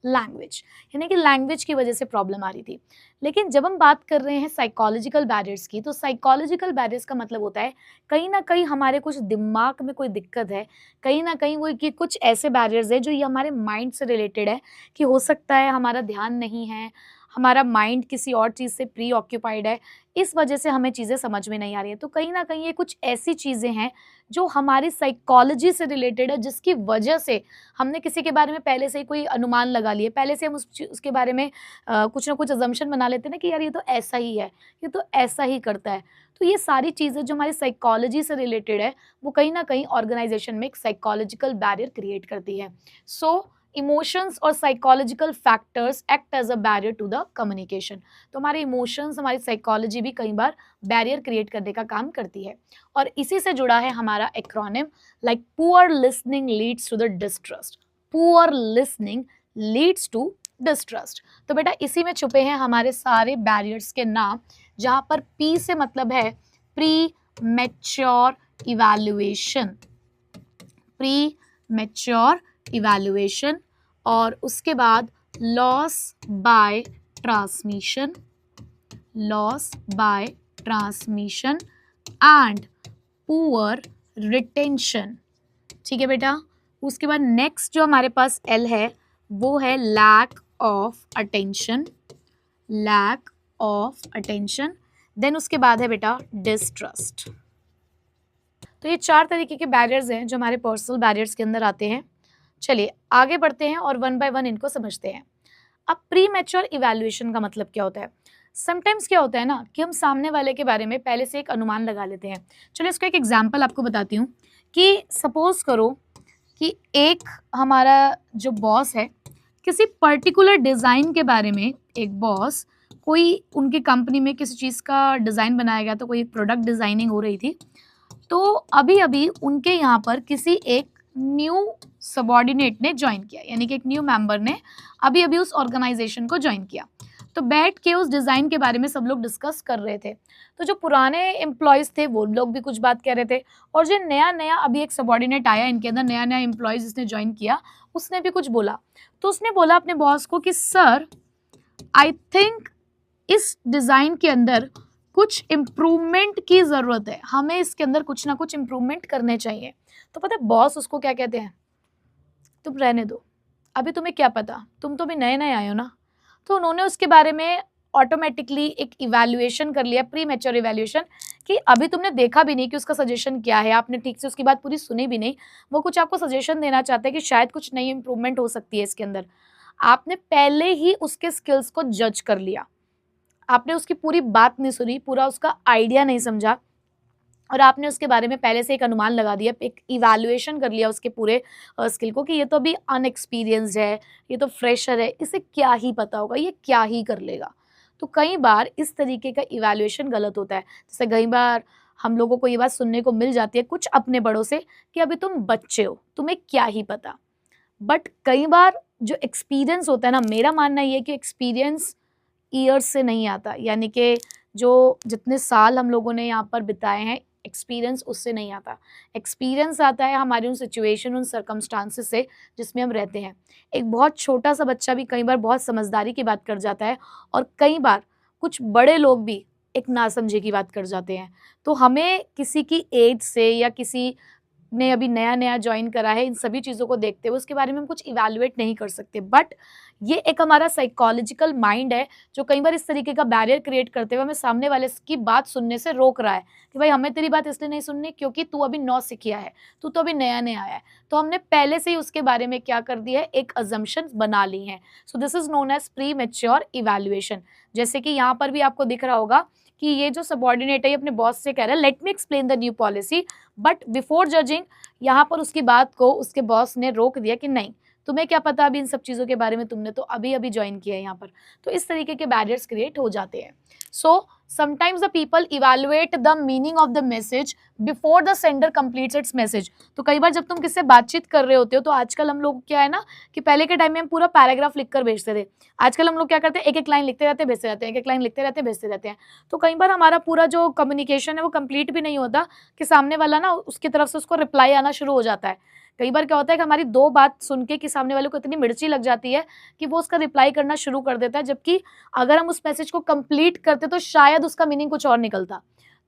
A: लैंग्वेज, यानी कि लैंग्वेज की वजह से प्रॉब्लम आ रही थी। लेकिन जब हम बात कर रहे हैं साइकोलॉजिकल बैरियर्स की, तो साइकोलॉजिकल बैरियर्स का मतलब होता है कहीं ना कहीं हमारे कुछ दिमाग में कोई दिक्कत है, कहीं ना कहीं वो कि कुछ ऐसे बैरियर्स है जो ये हमारे माइंड से रिलेटेड है, कि हो सकता है हमारा ध्यान नहीं है, हमारा माइंड किसी और चीज़ से प्री ऑक्यूपाइड है, इस वजह से हमें चीज़ें समझ में नहीं आ रही हैं। तो कहीं ना कहीं ये कुछ ऐसी चीज़ें हैं जो हमारी साइकोलॉजी से रिलेटेड है, जिसकी वजह से हमने किसी के बारे में पहले से ही कोई अनुमान लगा लिए, पहले से हम उसके बारे में कुछ ना कुछ अजम्पशन बना लेते हैं ना कि यार ये तो ऐसा ही है, ये तो ऐसा ही करता है। तो ये सारी चीज़ें जो हमारी साइकोलॉजी से रिलेटेड है वो कहीं ना कहीं ऑर्गेनाइजेशन में एक साइकोलॉजिकल बैरियर क्रिएट करती है। सो इमोशंस और psychological factors act as a barrier to the communication. तो हमारे इमोशंस, हमारी साइकोलॉजी भी कई बार बैरियर क्रिएट करने का काम करती है। और इसी से जुड़ा है हमारा acronym, like poor listening leads to the distrust. Poor listening leads to distrust. तो बेटा इसी में छुपे हैं हमारे सारे बैरियर्स के नाम, जहाँ पर पी से मतलब है pre mature evaluation, pre mature evaluation, और उसके बाद loss by transmission, loss by transmission and poor retention. ठीक है बेटा। उसके बाद नेक्स्ट जो हमारे पास एल है वो है lack of attention, lack of attention. Then उसके बाद है बेटा डिस्ट्रस्ट। तो ये 4 तरीके के बैरियर्स हैं जो हमारे पर्सनल बैरियर्स के अंदर आते हैं। चलिए आगे बढ़ते हैं और वन बाय वन इनको समझते हैं। अब प्री मैच्योर इवैल्यूएशन का मतलब क्या होता है? समटाइम्स क्या होता है ना कि हम सामने वाले के बारे में पहले से एक अनुमान लगा लेते हैं। चलिए इसका एक एग्जांपल आपको बताती हूँ कि सपोज करो कि एक हमारा जो बॉस है, किसी पर्टिकुलर डिज़ाइन के बारे में, एक बॉस कोई उनकी कंपनी में किसी चीज़ का डिज़ाइन बनाया गया, तो कोई एक प्रोडक्ट डिज़ाइनिंग हो रही थी, तो अभी अभी उनके यहाँ पर किसी एक न्यू सबॉर्डिनेट ने ज्वाइन किया, यानी कि एक न्यू मेंबर ने अभी अभी उस ऑर्गेनाइजेशन को ज्वाइन किया। तो बैठ के उस डिज़ाइन के बारे में सब लोग डिस्कस कर रहे थे। तो जो पुराने एम्प्लॉयज़ थे वो लोग भी कुछ बात कह रहे थे, और जो नया नया अभी एक सबॉर्डिनेट आया, इनके अंदर नया नया एम्प्लॉयज़ जिसने ज्वाइन किया, उसने भी कुछ बोला। तो उसने बोला अपने बॉस को कि सर, आई थिंक इस डिज़ाइन के अंदर कुछ इम्प्रूवमेंट की ज़रूरत है, हमें इसके अंदर कुछ ना कुछ इम्प्रूवमेंट करने चाहिए। तो पता है बॉस उसको क्या कहते हैं? तुम रहने दो, अभी तुम्हें क्या पता, तुम तो भी नए नए आए हो ना। तो उन्होंने उसके बारे में ऑटोमेटिकली एक इवैल्यूएशन कर लिया, प्री मैच्योर इवैल्यूएशन, कि अभी तुमने देखा भी नहीं कि उसका सजेशन क्या है, आपने ठीक से उसकी बात पूरी सुनी भी नहीं, वो कुछ आपको सजेशन देना चाहते हैं कि शायद कुछ नई इंप्रूवमेंट हो सकती है इसके अंदर। आपने पहले ही उसके स्किल्स को जज कर लिया, आपने उसकी पूरी बात नहीं सुनी, पूरा उसका आइडिया नहीं समझा, और आपने उसके बारे में पहले से एक अनुमान लगा दिया, एक इवैल्यूएशन कर लिया उसके पूरे स्किल को कि ये तो अभी अनएक्सपीरियंस्ड है, ये तो फ्रेशर है, इसे क्या ही पता होगा, ये क्या ही कर लेगा। तो कई बार इस तरीके का इवैल्यूएशन गलत होता है। जैसे कई बार हम लोगों को ये बात सुनने को मिल जाती है कुछ अपने बड़ों से कि अभी तुम बच्चे हो, तुम्हें क्या ही पता। बट कई बार जो एक्सपीरियंस होता है ना, मेरा मानना ये है कि एक्सपीरियंस ईयर्स से नहीं आता, यानी कि जो जितने साल हम लोगों ने यहाँ पर बिताए हैं, एक्सपीरियंस उससे नहीं आता। एक्सपीरियंस आता है हमारी उन सिचुएशन, उन सर्कमस्टांसेस से जिसमें हम रहते हैं। एक बहुत छोटा सा बच्चा भी कई बार बहुत समझदारी की बात कर जाता है, और कई बार कुछ बड़े लोग भी एक नासमझी की बात कर जाते हैं। तो हमें किसी की एज से या किसी ने अभी नया नया ज्वाइन करा है, इन सभी चीज़ों को देखते हुए उसके बारे में हम कुछ इवैल्यूएट नहीं कर सकते। बट ये एक हमारा साइकोलॉजिकल माइंड है जो कई बार इस तरीके का बैरियर क्रिएट करते हुए हमें सामने वाले की बात सुनने से रोक रहा है कि भाई हमें तेरी बात इसलिए नहीं सुननी क्योंकि तू अभी नौ सीखिया है, तू तो अभी नया नया आया है। तो हमने पहले से ही उसके बारे में क्या कर दिया है, एक अजम्पशन बना ली है। So this is known as premature evaluation. जैसे कि यहाँ पर भी आपको दिख रहा होगा कि ये जो सबॉर्डिनेट है ये अपने बॉस से कह रहा है let me explain the new policy, but before judging यहाँ पर उसकी बात को उसके बॉस ने रोक दिया कि नहीं, तुम्हें क्या पता अभी इन सब चीज़ों के बारे में, तुमने तो अभी अभी ज्वाइन किया है यहाँ पर। तो इस तरीके के बैरियर्स क्रिएट हो जाते हैं। So sometimes the people evaluate the meaning of the message before the sender completes it's message. तो कई बार जब तुम किससे बातचीत कर रहे होते हो, तो आजकल हम लोग क्या है ना कि पहले के टाइम में हम पूरा पैराग्राफ लिखकर भेजते थे, आजकल हम लोग क्या करते हैं, एक एक लाइन लिखते रहते भेजते रहते हैं, एक एक लाइन लिखते रहते भेजते रहते हैं। तो कई बार हमारा पूरा जो कम्युनिकेशन है वो कंप्लीट भी नहीं होता कि सामने वाला ना उसकी तरफ से उसको रिप्लाई आना शुरू हो जाता है। कई बार क्या होता है कि हमारी दो बात सुन के कि सामने वाले को इतनी मिर्ची लग जाती है कि वो उसका रिप्लाई करना शुरू कर देता है, जबकि अगर हम उस मैसेज को कंप्लीट करते तो शायद उसका मीनिंग कुछ और निकलता।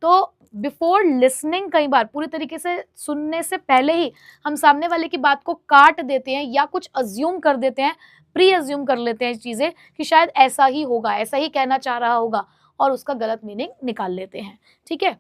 A: तो बिफोर लिसनिंग, कई बार पूरी तरीके से सुनने से पहले ही हम सामने वाले की बात को काट देते हैं या कुछ अज्यूम कर देते हैं, प्री अज्यूम कर लेते हैं चीज़ें कि शायद ऐसा ही होगा, ऐसा ही कहना चाह रहा होगा, और उसका गलत मीनिंग निकाल लेते हैं। ठीक है,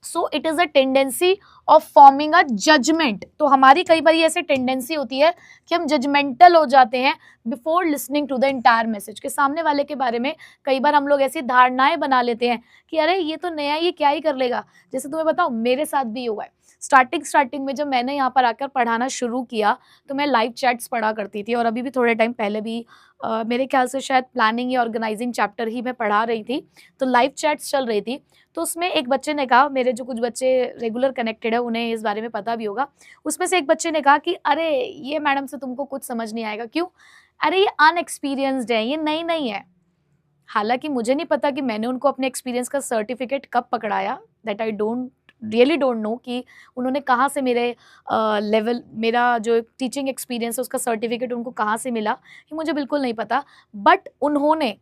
A: so it is a tendency of forming a judgement. तो हमारी कई बार ऐसी टेंडेंसी होती है कि हम जजमेंटल हो जाते हैं before listening to the entire message, के सामने वाले के बारे में कई बार हम लोग ऐसी धारणाएं बना लेते हैं कि अरे ये तो नया, ये क्या ही कर लेगा। जैसे तुम्हें बताओ, मेरे साथ भी हुआ है। स्टार्टिंग में जब मैंने यहाँ पर आकर पढ़ाना शुरू किया तो मैं लाइव चैट्स पढ़ा करती थी, और अभी भी थोड़े टाइम पहले भी मेरे ख्याल से शायद प्लानिंग या ऑर्गेनाइजिंग चैप्टर ही मैं पढ़ा रही थी, तो लाइव चैट्स चल रही थी। तो उसमें एक बच्चे ने कहा, मेरे जो कुछ बच्चे रेगुलर कनेक्टेड है उन्हें इस बारे में पता भी होगा, उसमें से एक बच्चे ने कहा कि अरे ये मैडम से तुमको कुछ समझ नहीं आएगा। क्यों? अरे ये अनएक्सपीरियंस्ड है, ये नई नई है। हालांकि मुझे नहीं पता कि मैंने उनको अपने एक्सपीरियंस का सर्टिफिकेट कब पकड़ाया, that I really don't know कि उन्होंने कहाँ से मेरे लेवल, मेरा जो टीचिंग एक्सपीरियंस है उसका सर्टिफिकेट उनको कहाँ से मिला, ये मुझे बिल्कुल नहीं पता। बट उन्होंने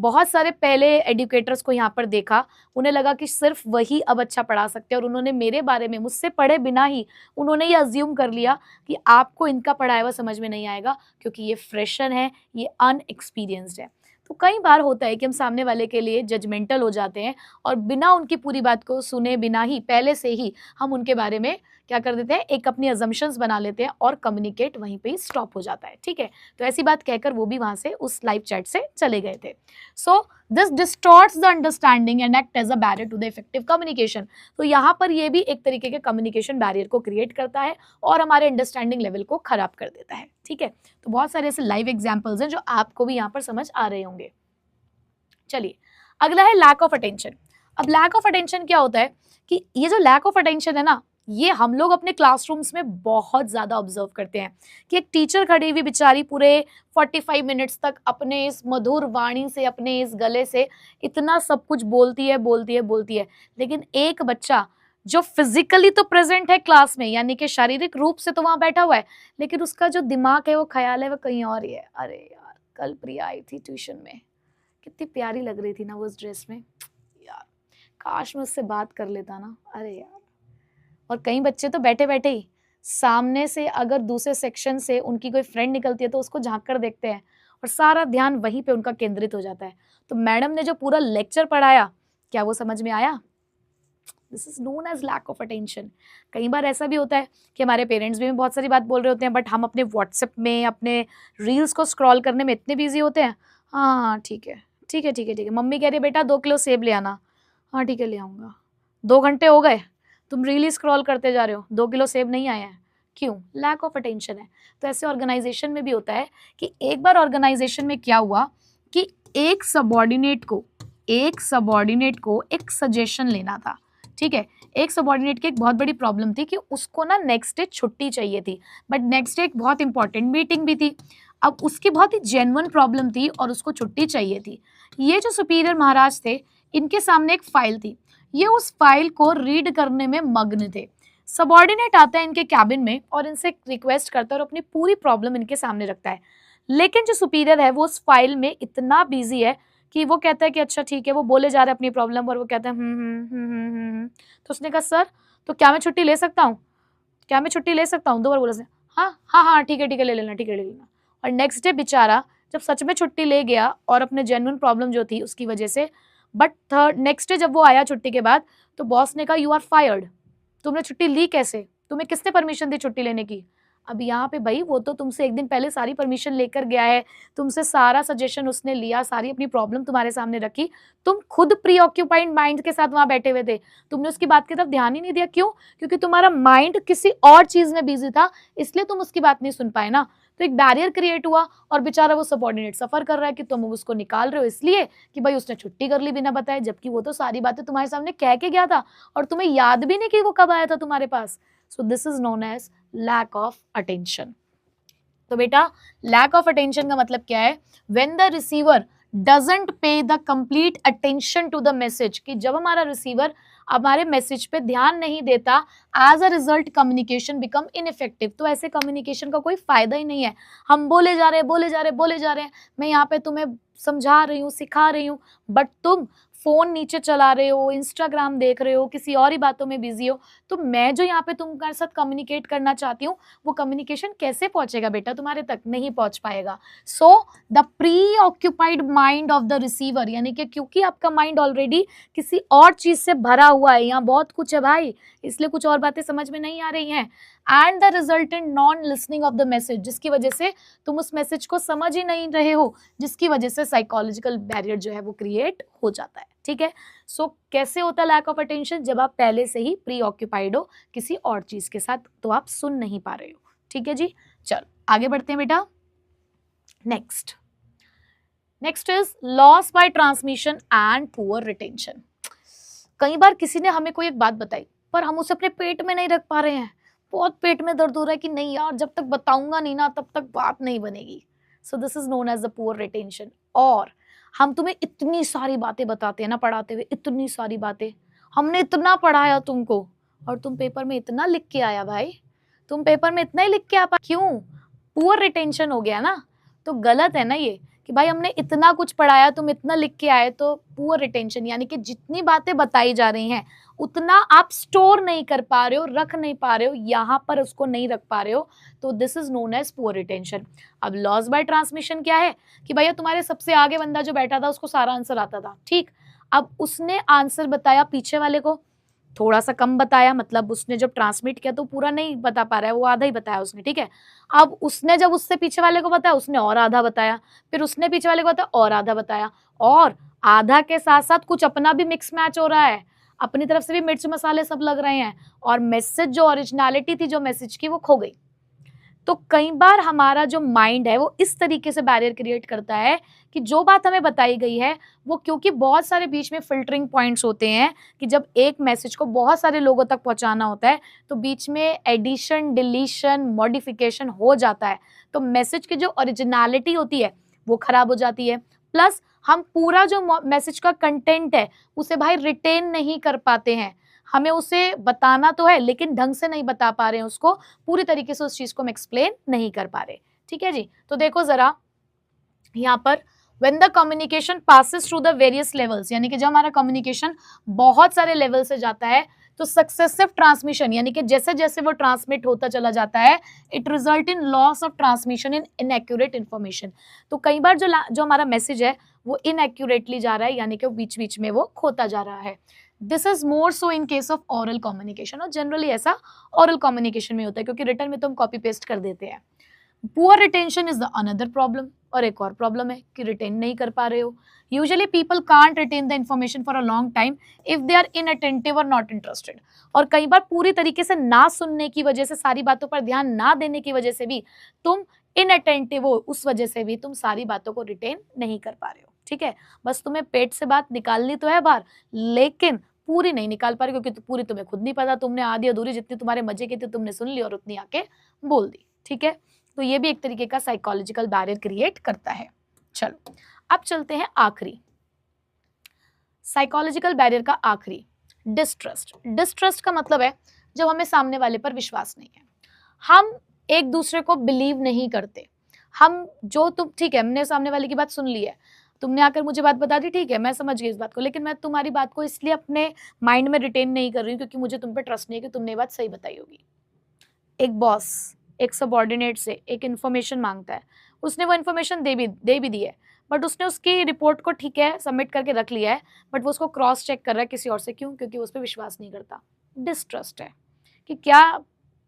A: बहुत सारे पहले एडुकेटर्स को यहाँ पर देखा, उन्हें लगा कि सिर्फ वही अब अच्छा पढ़ा सकते हैं और उन्होंने मेरे बारे में मुझसे पढ़े बिना ही उन्होंने ये अज्यूम कर लिया कि आपको इनका पढ़ाया हुआ समझ में नहीं आएगा क्योंकि ये फ्रेशर है, ये अनएक्सपीरियंस्ड है। तो कई बार होता है कि हम सामने वाले के लिए जजमेंटल हो जाते हैं और बिना उनकी पूरी बात को सुने बिना ही पहले से ही हम उनके बारे में क्या कर देते हैं, एक अपनी अजम्पशंस बना लेते हैं और कम्युनिकेट वहीं पे ही स्टॉप हो जाता है। ठीक है, तो ऐसी बात कहकर वो भी वहां से उस लाइव चैट से चले गए थे। So this distorts the understanding and act as a barrier to the effective communication. तो यहाँ पर ये भी एक तरीके के कम्युनिकेशन बैरियर को क्रिएट करता है और हमारे अंडरस्टैंडिंग लेवल को खराब कर देता है। ठीक है, तो बहुत सारे ऐसे लाइव एग्जाम्पल्स हैं जो आपको भी यहाँ पर समझ आ रहे होंगे। चलिए, अगला है लैक ऑफ अटेंशन। अब लैक ऑफ अटेंशन क्या होता है कि ये जो लैक ऑफ अटेंशन है ना, ये हम लोग अपने क्लासरूम्स में बहुत ज्यादा ऑब्जर्व करते हैं कि एक टीचर खड़ी हुई बेचारी पूरे 45 मिनट्स तक अपने इस मधुर वाणी से, अपने इस गले से इतना सब कुछ बोलती है, लेकिन एक बच्चा जो फिजिकली तो प्रेजेंट है क्लास में, यानी कि शारीरिक रूप से तो वहां बैठा हुआ है, लेकिन उसका जो दिमाग है, वो ख्याल है, वो कहीं और ही है। अरे यार, कल प्रिया आई थी ट्यूशन में, कितनी प्यारी लग रही थी ना वो उस ड्रेस में, यार काश मैं उससे बात कर लेता ना। अरे यार, और कई बच्चे तो बैठे बैठे ही सामने से अगर दूसरे सेक्शन से उनकी कोई फ्रेंड निकलती है तो उसको झांक कर देखते हैं और सारा ध्यान वहीं पे उनका केंद्रित हो जाता है। तो मैडम ने जो पूरा लेक्चर पढ़ाया, क्या वो समझ में आया? This is known as lack of attention. कई बार ऐसा भी होता है कि हमारे पेरेंट्स भी बहुत सारी बात बोल रहे होते हैं, बट हम अपने व्हाट्सएप में, अपने रील्स को स्क्रॉल करने में इतने बिजी होते हैं। हाँ ठीक है, मम्मी कह रही है बेटा 2 किलो सेब ले आना। हाँ ठीक है, ले आऊँगा। 2 घंटे हो गए, तुम रील ही स्क्रॉल करते जा रहे हो, 2 किलो सेब नहीं आया है। क्यों? लैक ऑफ अटेंशन है। तो ऐसे ऑर्गेनाइजेशन में भी होता है कि एक बार ऑर्गेनाइजेशन में क्या हुआ कि एक सबॉर्डिनेट को एक सजेशन लेना था। ठीक है, एक सबॉर्डिनेट की एक बहुत बड़ी प्रॉब्लम थी कि उसको ना नेक्स्ट डे छुट्टी चाहिए थी, बट नेक्स्ट डे एक बहुत इंपॉर्टेंट मीटिंग भी थी। अब उसकी बहुत ही जेन्युइन प्रॉब्लम थी और उसको छुट्टी चाहिए थी। ये जो सुपीरियर महाराज थे, इनके सामने एक फाइल थी, ये उस फाइल को रीड करने में मग्न थे। सबॉर्डिनेट आता है इनके कैबिन में और इनसे रिक्वेस्ट करता है और अपनी पूरी प्रॉब्लम इनके सामने रखता है, लेकिन जो सुपीरियर है वो उस फाइल में इतना बिजी है कि वो कहता है कि अच्छा ठीक है, वो बोले जा रहे हैं अपनी प्रॉब्लम और वो कहता है तो उसने कहा सर, तो क्या मैं छुट्टी ले सकता हूँ? 2 बार बोला उसने। हाँ ठीक है ले लेना। और नेक्स्ट डे बेचारा जब सच में छुट्टी ले गया और अपने जेन्युइन प्रॉब्लम जो थी उसकी वजह से, बट नेक्स्ट डे जब वो आया छुट्टी के बाद, तो बॉस ने कहा यू आर फायर्ड। तुमने छुट्टी ली कैसे? तुम्हें किसने परमिशन दी छुट्टी लेने की? अब यहाँ पे भाई वो तो तुमसे एक दिन पहले सारी परमिशन लेकर गया है, तुमसे सारा सजेशन उसने लिया, सारी अपनी प्रॉब्लम तुम्हारे सामने रखी, तुम खुद प्री ऑक्यूपाइड माइंड के साथ वहां बैठे हुए थे, तुमने उसकी बात की तरफ ध्यान ही नहीं दिया। क्यों? क्योंकि तुम्हारा माइंड किसी और चीज में बिजी था, इसलिए तुम उसकी बात नहीं सुन पाए ना। तो एक बैरियर क्रिएट हुआ और बेचारा वो सबऑर्डिनेट सफर कर रहा है कि तुम उसको निकाल रहे हो इसलिए कि भाई उसने छुट्टी कर ली बिना बताए, जबकि वो तो सारी बातें तुम्हारे सामने कह के गया था और तुम्हें याद भी नहीं कि वो कब आया था तुम्हारे पास। So this is known as lack of attention. तो बेटा, लैक ऑफ अटेंशन का मतलब क्या है? When the receiver doesn't pay the complete attention to the message, कि जब हमारा रिसीवर हमारे मैसेज पे ध्यान नहीं देता, as a result communication become ineffective. तो ऐसे कम्युनिकेशन का कोई फायदा ही नहीं है। हम बोले जा रहे हैं, मैं यहाँ पे तुम्हें समझा रही हूँ, सिखा रही हूँ, बट तुम फोन नीचे चला रहे हो, इंस्टाग्राम देख रहे हो, किसी और ही बातों में बिजी हो। तो मैं जो यहाँ पे तुम्हारे साथ कम्युनिकेट करना चाहती हूँ, वो कम्युनिकेशन कैसे पहुंचेगा बेटा तुम्हारे तक? नहीं पहुंच पाएगा। So the pre occupied mind of the receiver, यानी कि क्योंकि आपका माइंड ऑलरेडी किसी और चीज से भरा हुआ है, यहाँ बहुत कुछ है भाई, इसलिए कुछ और बातें समझ में नहीं आ रही हैं, and the resultant non listening of the message, जिसकी वजह से तुम उस मैसेज को समझ ही नहीं रहे हो, जिसकी वजह से साइकोलॉजिकल बैरियर जो है वो क्रिएट हो जाता है। ठीक है, सो कैसे होता है लैक ऑफ अटेंशन? जब आप पहले से ही प्री ऑक्यूपाइड हो किसी और चीज के साथ, तो आप सुन नहीं पा रहे हो। ठीक है जी, चलो आगे बढ़ते हैं बेटा। Next is loss by transmission and poor retention. कई बार किसी ने हमें कोई एक बात बताई पर हम उसे अपने पेट में नहीं रख पा रहे हैं, बहुत पेट में दर्द हो रहा है कि नहीं यार, जब तक बताऊंगा नहीं ना तब तक बात नहीं बनेगी। So this is known as the poor retention. और हम तुम्हें इतनी सारी बातें बताते हैं ना पढ़ाते हुए, इतनी सारी बातें, हमने इतना पढ़ाया तुमको और तुम पेपर में इतना लिख के आया भाई, तुम पेपर में इतना ही लिख के आ पा, क्यों? पुअर रिटेंशन हो गया ना। तो गलत है ना ये कि भाई हमने इतना कुछ पढ़ाया, तुम इतना लिख के आए, तो पुअर रिटेंशन, यानी कि जितनी बातें बताई जा रही हैं उतना आप स्टोर नहीं कर पा रहे हो, रख नहीं पा रहे हो, यहाँ पर उसको नहीं रख पा रहे हो, तो this is known as poor retention. अब लॉस बाय ट्रांसमिशन क्या है कि भैया तुम्हारे सबसे आगे बंदा जो बैठा था उसको सारा आंसर आता था, ठीक, अब उसने आंसर बताया पीछे वाले को थोड़ा सा कम बताया, मतलब उसने जब ट्रांसमिट किया तो पूरा नहीं बता पा रहा है, वो आधा ही बताया उसने, ठीक है। अब उसने जब उससे पीछे वाले को बताया उसने और आधा बताया, फिर उसने पीछे वाले को बताया और आधा बताया, और आधा के साथ साथ कुछ अपना भी मिक्स मैच हो रहा है, अपनी तरफ से भी मिर्च मसाले सब लग रहे हैं, और मैसेज जो ओरिजिनलिटी थी जो मैसेज की वो खो गई। तो कई बार हमारा जो माइंड है वो इस तरीके से बैरियर क्रिएट करता है कि जो बात हमें बताई गई है वो, क्योंकि बहुत सारे बीच में फिल्टरिंग पॉइंट्स होते हैं कि जब एक मैसेज को बहुत सारे लोगों तक पहुंचाना होता है तो बीच में एडिशन, डिलीशन, मॉडिफिकेशन हो जाता है, तो मैसेज की जो ओरिजिनलिटी होती है वो खराब हो जाती है। प्लस हम पूरा जो मैसेज का कंटेंट है उसे भाई रिटेन नहीं कर पाते हैं, हमें उसे बताना तो है लेकिन ढंग से नहीं बता पा रहे हैं, उसको पूरी तरीके से उस चीज को हम एक्सप्लेन नहीं कर पा रहे, ठीक है जी। तो देखो जरा यहाँ पर when the communication passes through the various levels, यानी कि जब हमारा कम्युनिकेशन बहुत सारे लेवल से जाता है तो सक्सेसिव ट्रांसमिशन, यानी कि जैसे जैसे वो ट्रांसमिट होता चला जाता है, it result in loss of transmission in inaccurate information. तो कई बार जो हमारा मैसेज है वो इनएक्यूरेटली जा रहा है, यानी कि बीच बीच में वो खोता जा रहा है। This is more so in case of oral communication, और जनरली ऐसा ओरल कम्युनिकेशन में होता है क्योंकि रिटर्न में तो हम कॉपी पेस्ट कर देते हैं। Poor retention is the another problem, और एक और प्रॉब्लम है कि रिटेन नहीं कर पा रहे हो। Usually people can't retain the information for a long time if they are inattentive और नॉट इंटरेस्टेड, और कई बार पूरी तरीके से ना सुनने की वजह से, सारी बातों पर ध्यान ना देने की वजह से भी तुम इनअटेंटिव हो, उस वजह से भी तुम सारी बातों को रिटेन नहीं कर पा रहे हो, ठीक है। बस तुम्हें पेट से बात निकालनी तो है बाहर, लेकिन पूरी नहीं निकाल पा रही क्योंकि पूरी तुम्हें खुद नहीं पता, तुमने आधी अधूरी जितनी तुम्हारे मजे की थी तुमने सुन ली और उतनी आके बोल दी, ठीक है। तो ये भी एक तरीके का साइकोलॉजिकल बैरियर क्रिएट करता है। चलो अब चलते हैं आखिरी साइकोलॉजिकल बैरियर का, आखिरी डिस्ट्रस्ट। डिस्ट्रस्ट का मतलब है जब हमें सामने वाले पर विश्वास नहीं है, हम एक दूसरे को बिलीव नहीं करते, हम जो तुम, ठीक है हमने सामने वाले की बात सुन ली है, तुमने आकर मुझे बात बता दी, ठीक है मैं समझ गई इस बात को, लेकिन मैं तुम्हारी बात को इसलिए अपने माइंड में रिटेन नहीं कर रही हूँ क्योंकि मुझे तुम पे ट्रस्ट नहीं है कि तुमने ये बात सही बताई होगी। एक बॉस एक सबॉर्डिनेट से एक इन्फॉर्मेशन मांगता है, उसने वो इन्फॉर्मेशन दे भी दी है, बट उसने उसकी रिपोर्ट को ठीक है सबमिट करके रख लिया है, बट वो उसको क्रॉस चेक कर रहा है किसी और से, क्यों? क्योंकि उस पर विश्वास नहीं करता। डिस्ट्रस्ट है कि क्या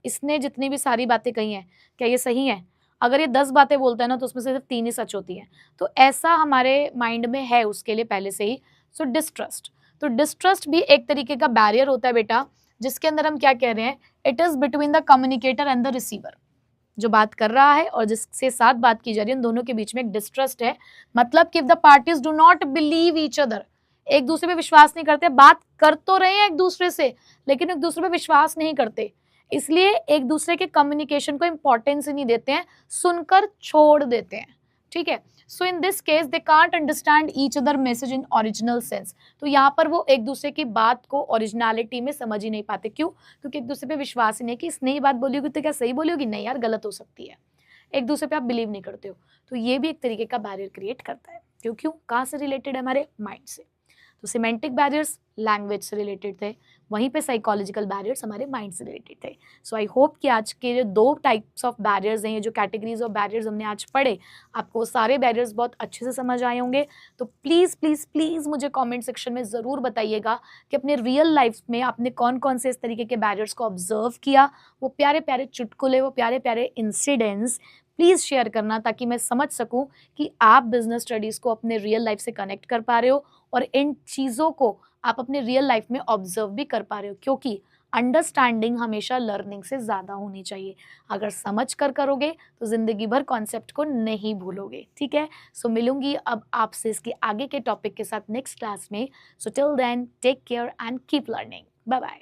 A: इसने जितनी भी सारी बातें कही हैं क्या ये सही है, अगर ये 10 बातें बोलता है ना तो उसमें से सिर्फ 3 ही सच होती हैं, तो ऐसा हमारे माइंड में है उसके लिए पहले से ही। सो डिस्ट्रस्ट, तो डिस्ट्रस्ट भी एक तरीके का बैरियर होता है बेटा, जिसके अंदर हम क्या कह रहे हैं, it is between the communicator and the receiver, जो बात कर रहा है और जिससे साथ बात की जा रही है, उन दोनों के बीच में एक डिस्ट्रस्ट है। मतलब कि if the parties do not believe each other, एक दूसरे पे विश्वास नहीं करते, बात कर तो रहे हैं एक दूसरे से लेकिन एक दूसरे पे विश्वास नहीं करते, इसलिए एक दूसरे के कम्युनिकेशन को इंपॉर्टेंस ही नहीं देते हैं, सुनकर छोड़ देते हैं, ठीक है। So in this case they can't understand each other message in original sense, तो यहाँ पर वो एक दूसरे की बात को ओरिजिनलिटी में समझ ही नहीं पाते, क्यों? क्योंकि एक दूसरे पे विश्वास ही नहीं कि इसने ही बात बोली होगी तो क्या सही बोली होगी, नहीं यार गलत हो सकती है, एक दूसरे पे आप बिलीव नहीं करते हो। तो ये भी एक तरीके का बैरियर क्रिएट करता है, क्यों? कहाँ से रिलेटेड है? हमारे माइंड से। तो सिमेंटिक बैरियर्स लैंग्वेज से रिलेटेड थे, वहीं पे साइकोलॉजिकल बैरियर्स हमारे माइंड से रिलेटेड थे। सो आई होप कि आज के जो 2 टाइप्स ऑफ बैरियर्स हैं, ये जो कैटेगरीज ऑफ बैरियर्स हमने आज पढ़े, आपको सारे बैरियर्स बहुत अच्छे से समझ आए होंगे। तो प्लीज़ प्लीज़ प्लीज़ मुझे कमेंट सेक्शन में ज़रूर बताइएगा कि अपने रियल लाइफ में आपने कौन कौन से इस तरीके के बैरियर्स को ऑब्जर्व किया, वो प्यारे प्यारे चुटकुले, वो प्यारे प्यारे इंसिडेंट्स प्लीज़ शेयर करना, ताकि मैं समझ सकूं कि आप बिजनेस स्टडीज़ को अपने रियल लाइफ से कनेक्ट कर पा रहे हो और इन चीज़ों को आप अपने रियल लाइफ में ऑब्जर्व भी कर पा रहे हो, क्योंकि अंडरस्टैंडिंग हमेशा लर्निंग से ज़्यादा होनी चाहिए। अगर समझ कर करोगे तो ज़िंदगी भर कॉन्सेप्ट को नहीं भूलोगे, ठीक है। सो मिलूंगी अब आपसे इसके आगे के टॉपिक के साथ नेक्स्ट क्लास में। So till then take care and keep learning. Bye bye.